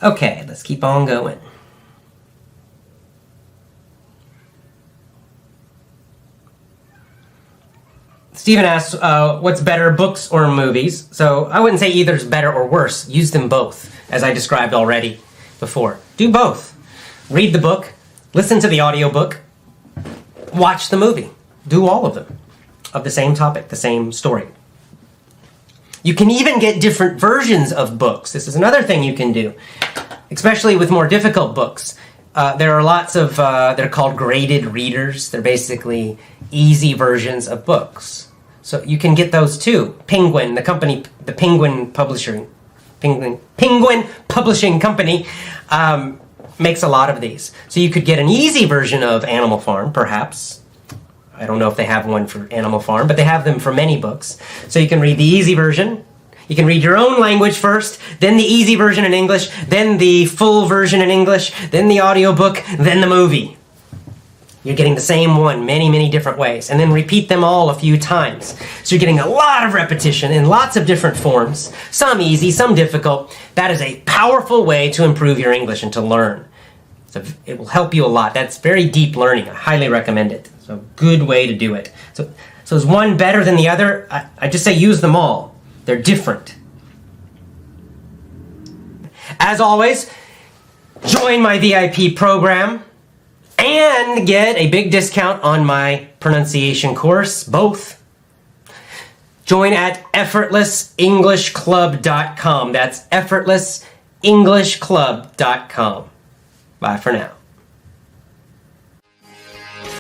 Okay, let's keep on going. Stephen asks, what's better, books or movies? So I wouldn't say either's better or worse. Use them both, as I described already before. Do both. Read the book, listen to the audiobook, watch the movie. Do all of them. Of the same topic, the same story. You can even get different versions of books. This is another thing you can do, especially with more difficult books. There are lots of, they're called graded readers. They're basically easy versions of books. So you can get those too. Penguin, the company, the Penguin Publishing Company makes a lot of these. So you could get an easy version of Animal Farm, perhaps. I don't know if they have one for Animal Farm, but they have them for many books. So you can read the easy version. You can read your own language first, then the easy version in English, then the full version in English, then the audiobook, then the movie. You're getting the same one many, many different ways, and then repeat them all a few times. So you're getting a lot of repetition in lots of different forms, some easy, some difficult. That is a powerful way to improve your English and to learn. So it will help you a lot. That's very deep learning. I highly recommend it. So good way to do it. So is one better than the other? I just say use them all. They're different. As always, join my VIP program and get a big discount on my pronunciation course, both. Join at effortlessenglishclub.com. That's effortlessenglishclub.com. Bye for now.